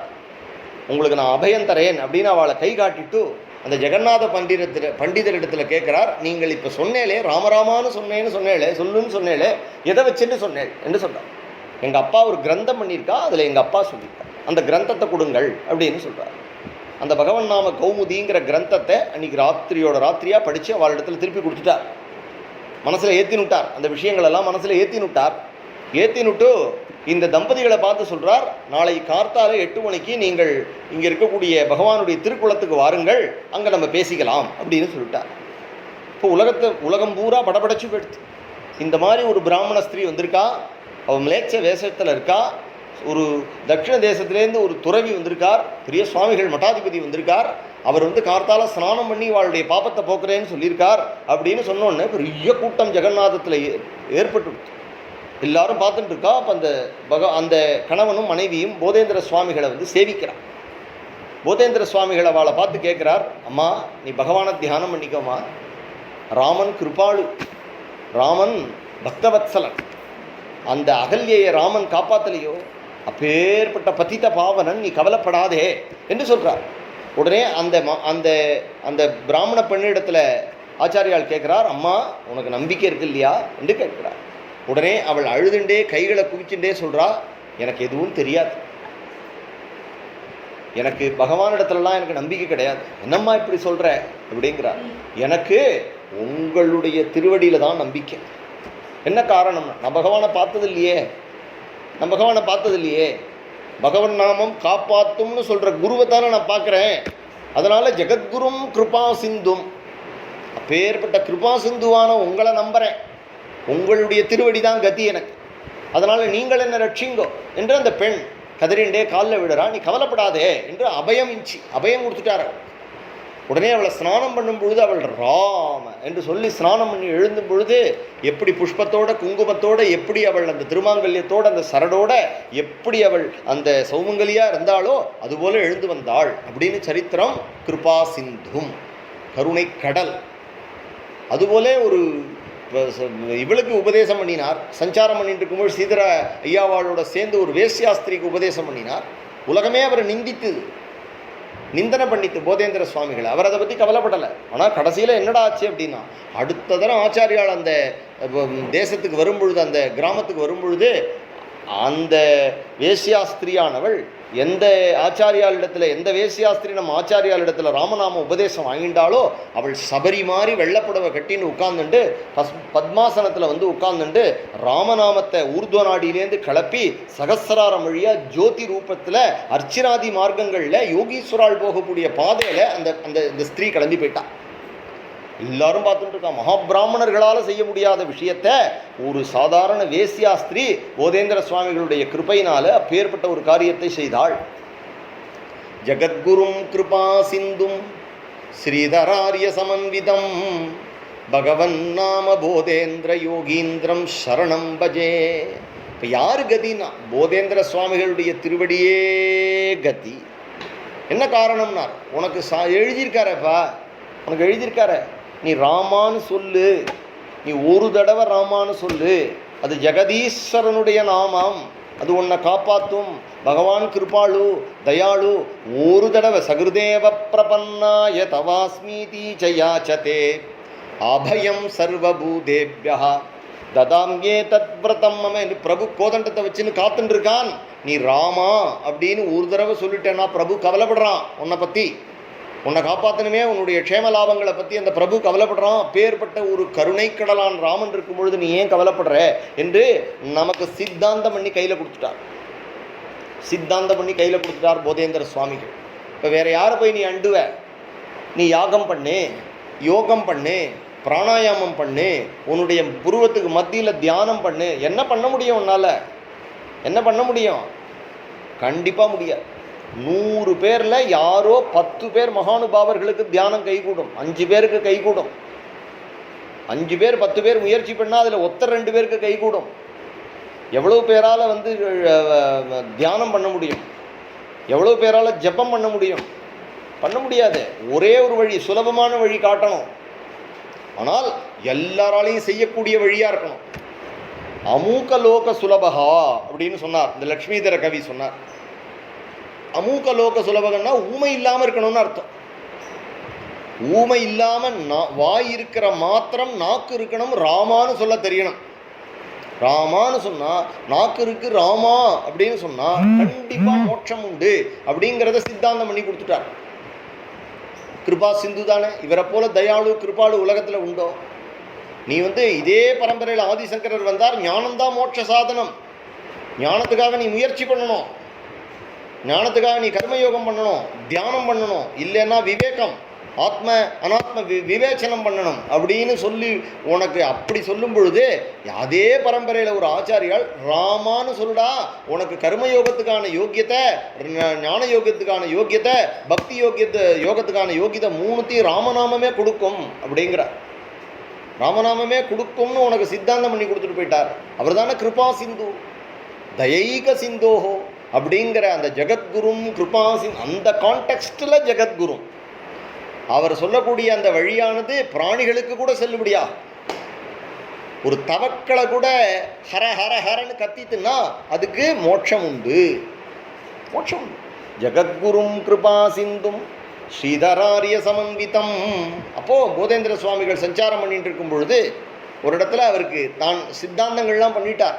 உங்களுக்கு நான் அபயம் தரேன் அப்படின்னு அவளை கை காட்டிட்டு அந்த ஜெகநாத பண்டிதரிடத்தில் கேட்குறார், நீங்கள் இப்போ சொன்னேலே ராமராமான்னு சொன்னேலே சொல்லுன்னு சொன்னேலே எதை வச்சுன்னு சொன்னேன் என்று சொன்னார். எங்கள் அப்பா ஒரு கிரந்தம் பண்ணியிருக்கா, அதில் எங்கள் அப்பா சொல்லியிருக்கார், அந்த கிரந்தத்தை கொடுங்கள் அப்படின்னு சொல்கிறார். அந்த பகவன் நாம கௌமுதிங்கிற கிரந்தத்தை அன்றைக்கி ராத்திரியாக படித்து அவள் இடத்துல திருப்பி கொடுத்துட்டார். மனசில் ஏற்றினுட்டார். அந்த விஷயங்களெல்லாம் மனசில் ஏற்றினுட்டு இந்த தம்பதிகளை பார்த்து சொல்கிறார், நாளை கார்த்தால 8 மணிக்கு நீங்கள் இங்கே இருக்கக்கூடிய பகவானுடைய திருக்குளத்துக்கு வாருங்கள், அங்கே நம்ம பேசிக்கலாம் அப்படின்னு சொல்லிட்டார். இப்போ உலகம் பூரா படபடச்சு போயிடுது. இந்த மாதிரி ஒரு பிராமண ஸ்திரீ வந்திருக்கா, அவள் மிலேச்ச வேஷத்தில் இருக்கா, ஒரு தட்சிண தேசத்துலேருந்து ஒரு துறவி வந்திருக்கார், பெரிய சுவாமிகள் மட்டாதிபதி வந்திருக்கார், அவர் கார்த்தால ஸ்நானம் பண்ணி அவளுடைய பாப்பத்தை போக்குறேன்னு சொல்லியிருக்கார் அப்படின்னு சொன்னோன்னே பெரிய கூட்டம் ஜெகநாதத்தில் ஏற்பட்டு எல்லாரும் பார்த்துட்டு இருக்கா. அப்போ அந்த கணவனும் மனைவியும் போதேந்திர சுவாமிகளை சேவிக்கிறார். போதேந்திர சுவாமிகள் அவளை பார்த்து கேட்குறார், அம்மா நீ பகவானை தியானம் பண்ணிக்கோமா, ராமன் கிருபாளு, ராமன் பக்தவத்சலன், அந்த அகல்யை ராமன் காப்பாத்தலையோ, அப்பேற்பட்ட பதித்த பாவனன், நீ கவலைப்படாதே என்று சொல்கிறார். உடனே அந்த பிராமண பெண்ணிடத்தில் ஆச்சாரியால் கேட்குறார், அம்மா உனக்கு நம்பிக்கை இருக்கு இல்லையா என்று கேட்கிறார். உடனே அவள் அழுதுண்டே கைகளை குவிச்சுட்டே சொல்கிறா, எனக்கு எதுவும் தெரியாது, எனக்கு பகவானிடத்துலலாம் எனக்கு நம்பிக்கை கிடையாது. என்னம்மா இப்படி சொல்கிற அப்படிங்கிறார். எனக்கு உங்களுடைய திருவடியில் தான் நம்பிக்கை. என்ன காரணம்னா, நான் பகவானை பார்த்தது இல்லையே, பகவன் நாமம் காப்பாத்தும்னு சொல்கிற குருவை தானே நான் பார்க்குறேன். அதனால் ஜெகத்குரும் கிருபா சிந்தும், அப்பேற்பட்ட கிருபா சிந்துவான உங்களை நம்புகிறேன், உங்களுடைய திருவடி தான் கதி எனக்கு, அதனால் நீங்கள் என்ன ரட்சிங்கோ என்று அந்த பெண் கதறிண்டே காலில் விடுறா. நீ கவலைப்படாதே என்று அபயம் கொடுத்துட்டார். உடனே அவளை ஸ்நானம் பண்ணும் பொழுது அவள் ராம என்று சொல்லி ஸ்நானம் பண்ணி எழுந்தும் பொழுது எப்படி புஷ்பத்தோட குங்குமத்தோட எப்படி அவள் அந்த திருமாங்கல்யத்தோட அந்த சரடோட எப்படி அவள் அந்த சௌமங்கலியா இருந்தாளோ அதுபோல எழுந்து வந்தாள் அப்படின்னு சரித்திரம். கிருபா சிந்தும், கருணை கடல். அதுபோல ஒரு இவளுக்கு உபதேசம் பண்ணினார். சஞ்சாரம் பண்ணிட்டு இருக்கும்போது ஸ்ரீதர ஐயாவாளோட சேர்ந்து ஒரு வேசியாஸ்திரிக்கு உபதேசம் பண்ணினார். உலகமே அவரை நிந்தனை பண்ணித்து போதேந்திர சுவாமிகள். அவர் அதை பற்றி கவலைப்படலை. ஆனால் கடைசியில் என்னடா ஆச்சு அப்படின்னா, அடுத்த தரம் ஆச்சாரியால் அந்த தேசத்துக்கு வரும்பொழுது, அந்த கிராமத்துக்கு வரும்பொழுது, அந்த வேசியாஸ்திரியானவள் எந்த ஆச்சாரியாளிடத்தில், எந்த வேசியாஸ்திரி நம்ம ஆச்சாரியாளிடத்தில் ராமநாம உபதேசம் வாங்கிட்டாலோ அவள் சபரி மாதிரி வெள்ளப்புடவை கட்டின்னு உட்கார்ந்துட்டு பத்மாசனத்தில் உட்கார்ந்துட்டு ராமநாமத்தை ஊர்துவ நாடியிலேருந்து கிளப்பி சகசிராரம் வழியா ஜோதி ரூபத்தில் அர்ச்சனாதி மார்க்கங்களில் யோகீஸ்வரால் போகக்கூடிய பாதையில் அந்த ஸ்திரீ கிளம்பி போயிட்டா. எல்லாரும் பார்த்துட்டு இருக்கா. மகாபிராமணர்களால் செய்ய முடியாத விஷயத்த ஒரு சாதாரண வேசியாஸ்திரி போதேந்திர சுவாமிகளுடைய கிருபையினால அப்பேற்பட்ட ஒரு காரியத்தை செய்தாள். ஜகத்குரும் கிருபா சிந்தும் ஸ்ரீதராரிய சமன்விதம் பகவன் நாம போதேந்திர யோகீந்திரம் சரணம் பஜே. இப்போ யாரு கதினா, போதேந்திர சுவாமிகளுடைய திருவடியே கதி. என்ன காரணம்னா, உனக்கு எழுதியிருக்காரப்பா, உனக்கு எழுதியிருக்கார, நீ ராமான்னு சொல்லு, நீ ஒரு தடவை ராமான்னு சொல்லு, அது ஜெகதீஸ்வரனுடைய நாமம், அது உன்னை காப்பாற்றும். பகவான் கிருபாளு தயாளு. ஒரு தடவை சகிருதேவ பிரபன்னாய தவாஸ்மீதி ஜயாச்சதே அபயம் சர்வபூதேப்யா ததாம்யே தத் விரதம் மம. பிரபு கோதண்டத்தை வச்சுன்னு காத்துட்டு இருக்கான். நீ ராமா அப்படின்னு ஒரு தடவை சொல்லிட்டேன்னா பிரபு கவலைப்படுறான் உன்னை பற்றி, உன்னை காப்பாற்றணுமே, உன்னுடைய க்ஷேம லாபங்களை பற்றி அந்த பிரபு கவலைப்படுறான். அப்பேற்பட்ட ஒரு கருணை கடலான் ராமன் இருக்கும் பொழுது நீ ஏன் கவலைப்படுற என்று நமக்கு சித்தாந்தம் பண்ணி கையில் கொடுத்துட்டார் போதேந்திர சுவாமிகள். இப்போ வேற யாரை போய் நீ அண்டுவ? நீ யாகம் பண்ணு, யோகம் பண்ணு, பிராணாயாமம் பண்ணு, உன்னுடைய புருவத்துக்கு மத்தியில் தியானம் பண்ணு. என்ன பண்ண முடியும் உன்னால்? என்ன பண்ண முடியும்? கண்டிப்பாக முடியாது. 100 பேரில் யாரோ 10 பேர் மகானுபாவர்களுக்கு தியானம் கைகூடும், 5 பேருக்கு கைகூடும். 5 பேர் 10 பேர் முயற்சி பண்ணால் அதில் ஒருத்தர் 2 பேருக்கு கைகூடும். எவ்வளோ பேரால் தியானம் பண்ண முடியும்? எவ்வளோ பேரால் ஜபம் பண்ண முடியும்? பண்ண முடியாது. ஒரே ஒரு வழி, சுலபமான வழி காட்டணும். ஆனால் எல்லாராலையும் செய்யக்கூடிய வழியாக இருக்கணும். அமூக லோக சுலபகா அப்படின்னு சொன்னார் இந்த லக்ஷ்மிதர கவி சொன்னார். அமூக லோக சுலபகன்னா ஊமை இல்லாமல் இருக்கணும்னு அர்த்தம். ஊமை இல்லாமல் வாய் இருக்கிற மாத்திரம் நாக்கு இருக்கணும், ராமான்னு சொல்ல தெரியணும். ராமான்னு சொன்னா, நாக்கு இருக்கு ராமா அப்படின்னு சொன்னா கண்டிப்பா மோட்சம் உண்டு அப்படிங்கிறத சித்தாந்தம் பண்ணி கொடுத்துட்டார். கிருபா சிந்து தானே. இவரை போல தயாளு கிருபாளு உலகத்தில் உண்டோ? நீ இதே பரம்பரையில் ஆதிசங்கரர் வந்தார், ஞானம்தான் மோட்ச சாதனம், ஞானத்துக்காக நீ முயற்சி பண்ணணும், ஞானத்துக்காக நீ கர்மயோகம் பண்ணணும், தியானம் பண்ணணும், இல்லைன்னா விவேகம் ஆத்ம அனாத்ம விவேச்சனம் பண்ணணும் அப்படின்னு சொல்லி உனக்கு அப்படி சொல்லும் பொழுது அதே பரம்பரையில் ஒரு ஆச்சாரியால் ராமான்னு சொல்லுடா, உனக்கு கர்மயோகத்துக்கான யோக்கியத்தை, ஞான யோகத்துக்கான யோக்கியத்தை, பக்தி யோகத்துக்கான யோகியத்தை மூணுத்தையும் ராமநாமமே கொடுக்கும் அப்படிங்கிறார். ராமநாமமே கொடுக்கும்னு உனக்கு சித்தாந்தம் பண்ணி கொடுத்துட்டு போயிட்டார். அவர் தானே கிருபா சிந்து தயைக சிந்தோஹோ அப்படிங்கிற அந்த ஜெகத்குரும் கிருபா அந்த கான்டெக்ஸ்டில் ஜெகத்குரு அவர் சொல்லக்கூடிய அந்த வழியானது பிராணிகளுக்கு கூட செல்லுபடியா. ஒரு தவக்களை கூட ஹர ஹர ஹரன்னு கத்திட்டுன்னா அதுக்கு மோட்சம் உண்டு, மோட்சம் உண்டு. ஜெகத்குரும் கிருபா சிந்தும் ஸ்ரீதராரிய சமன்விதம். அப்போது போதேந்திர சுவாமிகள் சஞ்சாரம் பண்ணிட்டு இருக்கும் பொழுது ஒரு இடத்துல அவருக்கு தான் சித்தாந்தங்கள்லாம் பண்ணிட்டார்.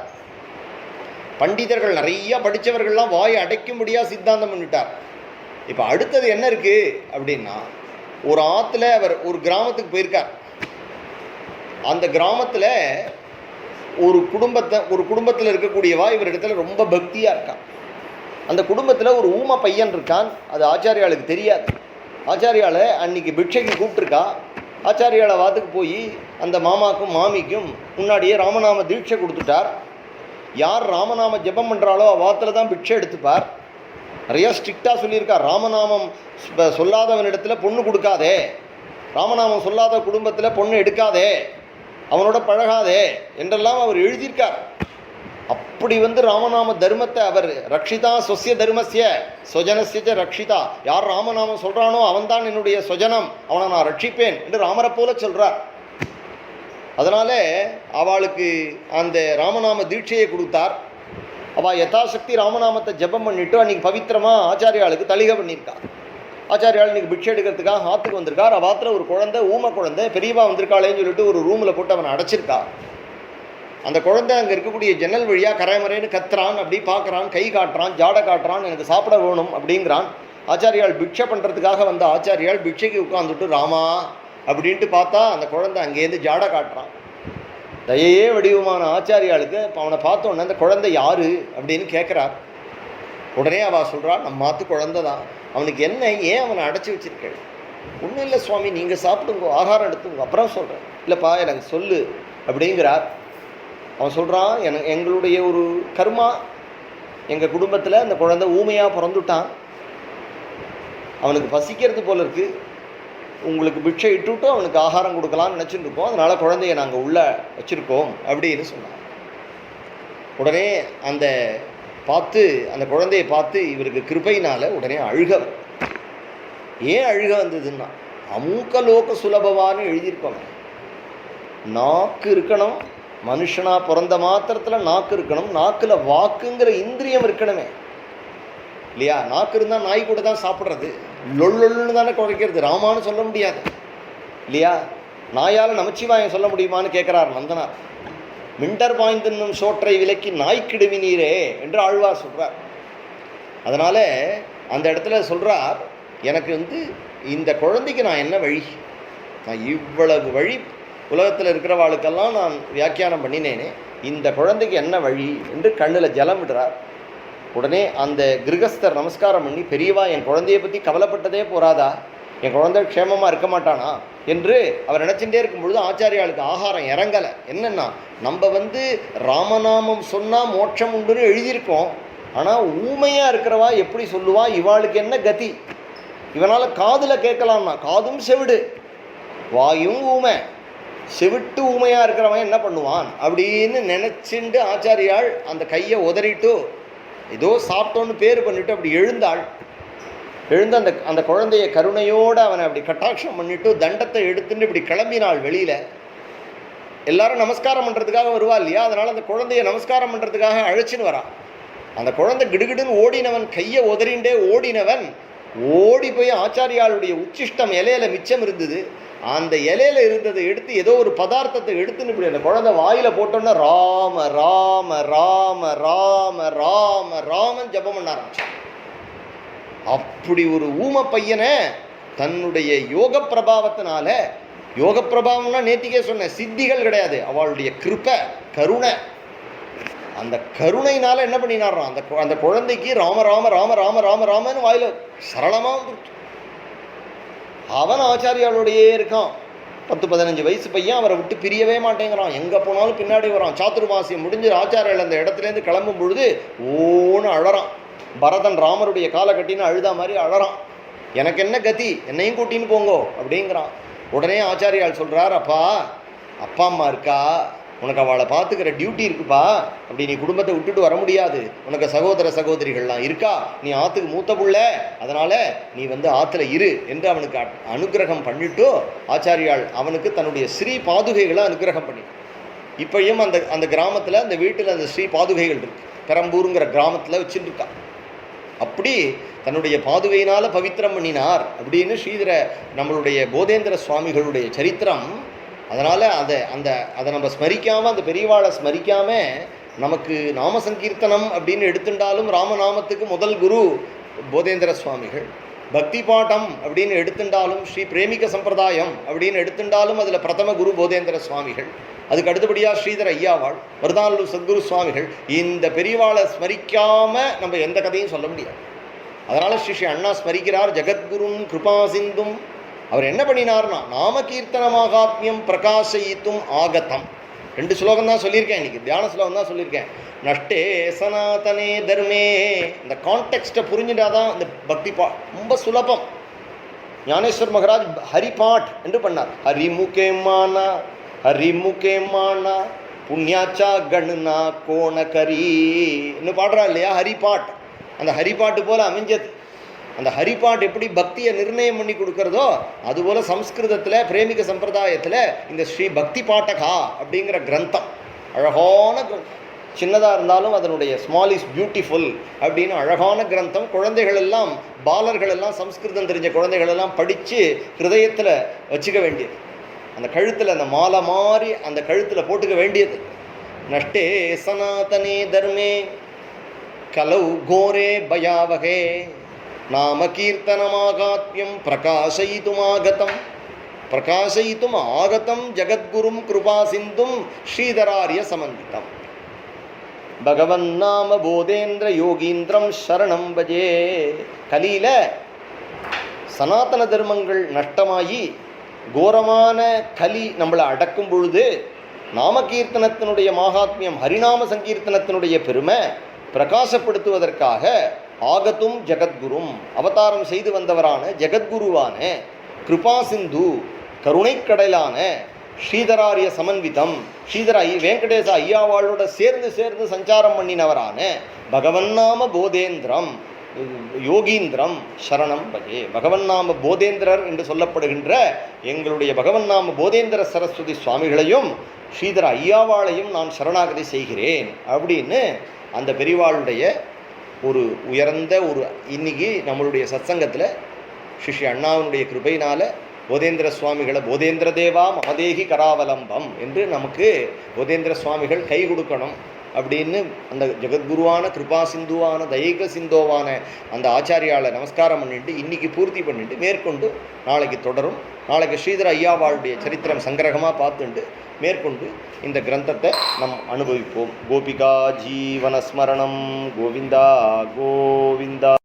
பண்டிதர்கள் நிறைய படித்தவர்கள்லாம் வாயை அடைக்கும்படியாக சித்தாந்தம் பண்ணிட்டார். இப்போ அடுத்தது என்ன இருக்குது அப்படின்னா, ஒரு ஆற்றுல அவர் ஒரு கிராமத்துக்கு போயிருக்கார். அந்த கிராமத்தில் ஒரு குடும்பத்தில் இருக்கக்கூடியவா இவர் இடத்துல ரொம்ப பக்தியாக இருக்கான். அந்த குடும்பத்தில் ஒரு ஊமை பையன் இருக்கான். அது ஆச்சாரியாளுக்கு தெரியாது. ஆச்சாரியாலை அன்னைக்கு பிட்சைக்கு கூப்பிட்டுருக்கா. ஆச்சாரியாலை வாத்துக்கு போய் அந்த மாமாக்கும் மாமிக்கும் முன்னாடியே ராமநாம தீட்சை கொடுத்துட்டார். யார் ராமநாம ஜெபம் பண்ணுறாளோ வாத்தில் தான் பிட்சை எடுத்துப்பார். நிறையா ஸ்ட்ரிக்டாக சொல்லியிருக்கார், ராமநாமம் சொல்லாதவனிடத்தில் பொண்ணு கொடுக்காதே, ராமநாமம் சொல்லாத குடும்பத்தில் பொண்ணு எடுக்காதே, அவனோட பழகாதே என்றெல்லாம் அவர் எழுதியிருக்கார். அப்படி ராமநாம தர்மத்தை அவர் ரக்ஷிதா சொஸ்ய தர்மஸ்ய சொஜனஸ்ய ரக்ஷிதா, யார் ராமநாமம் சொல்கிறானோ அவன்தான் என்னுடைய சொஜனம், அவனை நான் ரட்சிப்பேன் என்று ராமரை போல சொல்கிறார். அதனால அவளுக்கு அந்த ராமநாம தீட்சையை கொடுத்தார். அவள் யதாசக்தி ராமநாமத்தை ஜெபம் பண்ணிட்டு அன்றைக்கி பவித்திரமாக ஆச்சாரியாளுக்கு தலிகை பண்ணியிருக்கா. ஆச்சாரியால் இன்றைக்கி பிட்சை எடுக்கிறதுக்காக ஆற்றுக்கு வந்திருக்கார். வாத்தில் ஒரு குழந்தை, ஊமை குழந்தை, பெரியவா வந்திருக்காளேன்னு சொல்லிட்டு ஒரு ரூமில் போட்டு அவனை அடைச்சிருக்கா. அந்த குழந்தை அங்கே இருக்கக்கூடிய ஜன்னல் வழியாக கரைமறைன்னு கத்துறான், அப்படி பார்க்குறான், கை காட்டுறான், ஜாடை காட்டுறான், எனக்கு சாப்பிட வேணும் அப்படிங்கிறான். ஆச்சாரியால் பிட்சை பண்ணுறதுக்காக வந்த ஆச்சாரியால் பிட்சைக்கு உட்காந்துட்டு ராமா அப்படின்ட்டு பார்த்தா அந்த குழந்தை அங்கேருந்து ஜாடை காட்டுறான். தயையே வடிவமான ஆச்சாரியாளுக்கு அவனை பார்த்தோன்னே அந்த குழந்தை யாரு அப்படின்னு கேட்குறார். உடனே அவள் சொல்கிறா, நம்ம மாற்று குழந்தை தான், அவனுக்கு என்ன, ஏன் அவனை அடைச்சி வச்சிருக்கேன்? ஒன்றும் இல்லை சுவாமி, நீங்கள் சாப்பிடுங்க, ஆகாரம் எடுத்துங்க, அப்புறம் சொல்கிறேன். இல்லைப்பா எனக்கு சொல்லு அப்படிங்கிறார். அவன் சொல்கிறான், எங்களுடைய ஒரு கர்மா, எங்கள் குடும்பத்தில் அந்த குழந்தை ஊமையாக பிறந்துட்டான், அவனுக்கு பசிக்கிறது போல இருக்குது, உங்களுக்கு பிட்சை இட்டுவிட்டு அவனுக்கு ஆகாரம் கொடுக்கலான்னு நினச்சிட்டு இருக்கோம், அதனால் குழந்தைய நாங்கள் உள்ளே வச்சுருக்கோம் அப்படின்னு சொன்னான். உடனே அந்த குழந்தையை பார்த்து இவருக்கு கிருபையினால் உடனே அழுக. ஏன் அழுக வந்ததுன்னா, அமூக்க லோக சுலபமானு எழுதியிருப்பாங்க. நாக்கு இருக்கணும், மனுஷனாக பிறந்த மாத்திரத்தில் நாக்கு இருக்கணும், நாக்கில் வாக்குங்கிற இந்திரியம் இருக்கணுமே இல்லையா? நாக்கு இருந்தால் நாய் கூட தான் சாப்பிட்றது, லொல்லொல்லுன்னு தானே குறைக்கிறது, ராமான்னு சொல்ல முடியாது இல்லையா? நாயால் நமச்சிவாயம் சொல்ல முடியுமான்னு கேட்குறார் நந்தனார். மிண்டர் பாய்ந்துன்னும் சோற்றை விலக்கி நாய்க்கிடுவி நீரே என்று ஆழ்வார் சொல்கிறார். அதனால் அந்த இடத்துல சொல்கிறார், எனக்கு இந்த குழந்தைக்கு நான் என்ன வழி, நான் இவ்வளவு வழி உலகத்தில் இருக்கிறவாளுக்கெல்லாம் நான் வியாக்கியானம் பண்ணினேனே, இந்த குழந்தைக்கு என்ன வழி என்று கண்ணில் ஜலம் விடுறார். உடனே அந்த கிரகஸ்தர் நமஸ்காரம் பண்ணி, பெரியவா என் குழந்தையை பற்றி கவலைப்பட்டதே போராதா, என் குழந்தை க்ஷேமமாக இருக்க மாட்டானா என்று அவர் நினச்சிட்டே இருக்கும்பொழுது ஆச்சாரியாளுக்கு ஆகாரம் இறங்கலை. என்னென்னா, நம்ம ராமநாமம் சொன்னால் மோட்சம் உண்டுன்னு எழுதியிருக்கோம், ஆனால் ஊமையாக இருக்கிறவா எப்படி சொல்லுவா, இவாளுக்கு என்ன கதி, இவனால் காதில் கேட்கலாம்னா காதும் செவிடு, வாயும் ஊமை, செவிட்டு ஊமையாக இருக்கிறவன் என்ன பண்ணுவான் அப்படின்னு நினச்சிண்டு ஆச்சாரியாள் அந்த கையை உதறிட்டு ஏதோ சாப்பிட்டோன்னு பேர் பண்ணிவிட்டு அப்படி எழுந்து அந்த குழந்தைய கருணையோடு அவனை அப்படி கட்டாட்சம் பண்ணிவிட்டு தண்டத்தை எடுத்துட்டு இப்படி கிளம்பினாள் வெளியில். எல்லாரும் நமஸ்காரம் பண்ணுறதுக்காக வருவா இல்லையா, அதனால் அந்த குழந்தைய நமஸ்காரம் பண்ணுறதுக்காக அழைச்சின்னு வரான். அந்த குழந்தை கிடுகிடுன்னு ஓடினவன், கையை உதறிண்டே ஓடினவன் ஓடி போய் ஆச்சாரியாளுடைய உச்சிஷ்டம் இலையில மிச்சம் இருந்தது, அந்த இலையில இருந்ததை எடுத்து ஏதோ ஒரு பதார்த்தத்தை எடுத்துன்னு இப்படி அந்த குழந்தை வாயில போட்டோன்னா ராம ராம ராம ராம ராம ராமன் ஜபம் பண்ண ஆரம்பிச்சான். அப்படி ஒரு ஊம பையனை தன்னுடைய யோக பிரபாவத்தினால யோக பிரபாவம்னா நேத்திக்கே சொன்னேன், சித்திகள் கிடையாது, அவளுடைய கிருபை, கருணை. அந்த கருணையினால என்ன பண்ணினாராம், அந்த குழந்தைக்கு ராம ராம ராம ராம ராம ராமன்னு வாயில சரளமாக வந்துருச்சு. அவன் ஆச்சாரியாளுடையே இருக்கான். 10-15 வயசு பையன், அவரை விட்டு பிரியவே மாட்டேங்கிறான். எங்கே போனாலும் பின்னாடி வரான். சாத்துர்மாசியம் முடிஞ்சு ஆச்சாரியால் அந்த இடத்துலேருந்து கிளம்பும் பொழுது ஓன்னு அழறான். பரதன் ராமருடைய காலை கட்டின்னு அழுதா மாதிரி அழறான். எனக்கு என்ன கதி, என்னையும் கூட்டின்னு போங்கோ அப்படிங்கிறான். உடனே ஆச்சாரியால் சொல்கிறார், அப்பா அப்பா அம்மா இருக்கா, உனக்கு அவளை பார்த்துக்கிற டியூட்டி இருக்குப்பா, அப்படி நீ குடும்பத்தை விட்டுட்டு வர முடியாது, உனக்கு சகோதர சகோதரிகள்லாம் இருக்கா, நீ ஆற்றுக்கு மூத்த புள்ள, அதனால் நீ ஆற்றுல இரு என்று அவனுக்கு அனுகிரகம் பண்ணிட்டு ஆச்சாரியால் அவனுக்கு தன்னுடைய ஸ்ரீ பாதுகைகளை அனுகிரகம் பண்ணி. இப்பயும் அந்த கிராமத்தில் அந்த வீட்டில் அந்த ஸ்ரீ பாதுகைகள் இருக்கு. பெரம்பூருங்கிற கிராமத்தில் வச்சுட்டு இருக்கா. அப்படி தன்னுடைய பாதுகையினால் பவித்திரம் பண்ணினார் அப்படின்னு ஸ்ரீதர நம்மளுடைய போதேந்திர சுவாமிகளுடைய சரித்திரம். அதனால் அதை நம்ம ஸ்மரிக்காமல், அந்த பெரியவாளை ஸ்மரிக்காமல் நமக்கு நாம சங்கீர்த்தனம் அப்படின்னு எடுத்துட்டாலும் ராமநாமத்துக்கு முதல் குரு போதேந்திர சுவாமிகள். பக்தி பாட்டம் அப்படின்னு எடுத்துட்டாலும் ஸ்ரீ பிரேமிக சம்பிரதாயம் அப்படின்னு எடுத்துட்டாலும் அதில் பிரதம குரு போதேந்திர சுவாமிகள். அதுக்கு அடுத்தபடியாக ஸ்ரீதர ஐயாவாள், மருதானூர் சத்குரு சுவாமிகள். இந்த பெரியவாளை ஸ்மரிக்காமல் நம்ம எந்த கதையும் சொல்ல முடியாது. அதனால் ஸ்ரீ அண்ணா ஸ்மரிக்கிறார், ஜெகத்குரும் கிருபா சிந்தும். அவர் என்ன பண்ணினார்னா, நாம கீர்த்தனமாகாத்மியம் பிரகாசயித்தும் ஆகதம். 2 ஸ்லோகம் தான் சொல்லியிருக்கேன், இன்னைக்கு தியான ஸ்லோகம் தான் சொல்லியிருக்கேன். நஷ்டே சனாதனே தர்மே. இந்த கான்டெக்ஸ்ட்டை புரிஞ்சுட்டாதான் இந்த பக்தி ரொம்ப சுலபம். ஞானேஸ்வர் மகராஜ் ஹரிபாட் என்று பண்ணார். ஹரிமுகே மானா ஹரிமுகே மானா புண்ணியாச்சா கணுனா கோணகரி இன்னும் பாடுறா இல்லையா, ஹரிபாட். அந்த ஹரிபாட்டு போல அமைஞ்சது. அந்த ஹரிபாட் எப்படி பக்தியை நிர்ணயம் பண்ணி கொடுக்கறதோ அதுபோல் சம்ஸ்கிருதத்தில் பிரேமிக சம்பிரதாயத்தில் இந்த ஸ்ரீ பக்தி பாட்டகா அப்படிங்கிற கிரந்தம் அழகான கிரந்தம். சின்னதாக இருந்தாலும் அதனுடைய ஸ்மால் இஸ் பியூட்டிஃபுல் அப்படின்னு அழகான கிரந்தம். குழந்தைகள் எல்லாம், பாலர்கள் எல்லாம், சம்ஸ்கிருதம் தெரிஞ்ச குழந்தைகள் எல்லாம் படித்து ஹிருதயத்தில் வச்சுக்க வேண்டியது. அந்த கழுத்தில் அந்த மாலை மாதிரி அந்த கழுத்தில் போட்டுக்க வேண்டியது. நஷ்டே சனாதனே தர்மே கலௌ கோரே பயாவகே நாம கீர்த்தனமாகாத்மியம் பிரகாசயித்துமாகதம். பிரகாசயித்தும் ஆகதம் ஜகத்குரும் கிருபா சிந்தும் ஸ்ரீதராரிய சமந்திதம். பகவன் நாம போதேந்திர யோகீந்திரம் சரணம் பஜே. கலியில சனாதன தர்மங்கள் நஷ்டமாகி கோரமான கலி நம்மளை அடக்கும் பொழுது நாம கீர்த்தனத்தினுடைய மகாத்மியம், ஹரிநாம சங்கீர்த்தனத்தினுடைய பெருமை பிரகாசப்படுத்துவதற்காக ஆகத்தும் ஜெகத்குரும் அவதாரம் செய்து வந்தவரான ஜெகத்குருவான கிருபா சிந்து கருணைக்கடலான ஸ்ரீதராரிய சமன்விதம் ஸ்ரீதர வெங்கடேச ஐயாவாளோட சேர்ந்து சஞ்சாரம் பண்ணினவரான பகவன்னாம போதேந்திரம் யோகீந்திரம் சரணம் பஜே. பகவன்னாம போதேந்திரர் என்று சொல்லப்படுகின்ற எங்களுடைய பகவன்னாம போதேந்திர சரஸ்வதி சுவாமிகளையும் ஸ்ரீதர ஐயாவாளையும் நான் சரணாகதி செய்கிறேன் அப்படின்னு அந்த பெரியவாளுடைய ஒரு உயர்ந்த இன்னைக்கு நம்மளுடைய சத்சங்கத்தில் ஸ்ரீ அண்ணாவினுடைய கிருபையினால் போதேந்திர சுவாமிகளை போதேந்திர தேவா மமதேகி கராவலம்பம் என்று நமக்கு போதேந்திர சுவாமிகள் கை கொடுக்கணும் அப்படின்னு அந்த ஜெகத்குருவான கிருபா சிந்துவான தயக சிந்தோவான அந்த ஆச்சாரியாலை நமஸ்காரம் பண்ணிட்டு இன்னைக்கு பூர்த்தி பண்ணிட்டு மேற்கொண்டு நாளைக்கு தொடரும். நாளைக்கு ஸ்ரீதர ஐயாவாளுடைய சரித்திரம் சங்கிரகமாக பார்த்துட்டு மேற்கொண்டு இந்த கிரந்தத்தை நம் அனுபவிப்போம். கோபிகா ஜீவனஸ்மரணம் கோவிந்தா கோவிந்தா.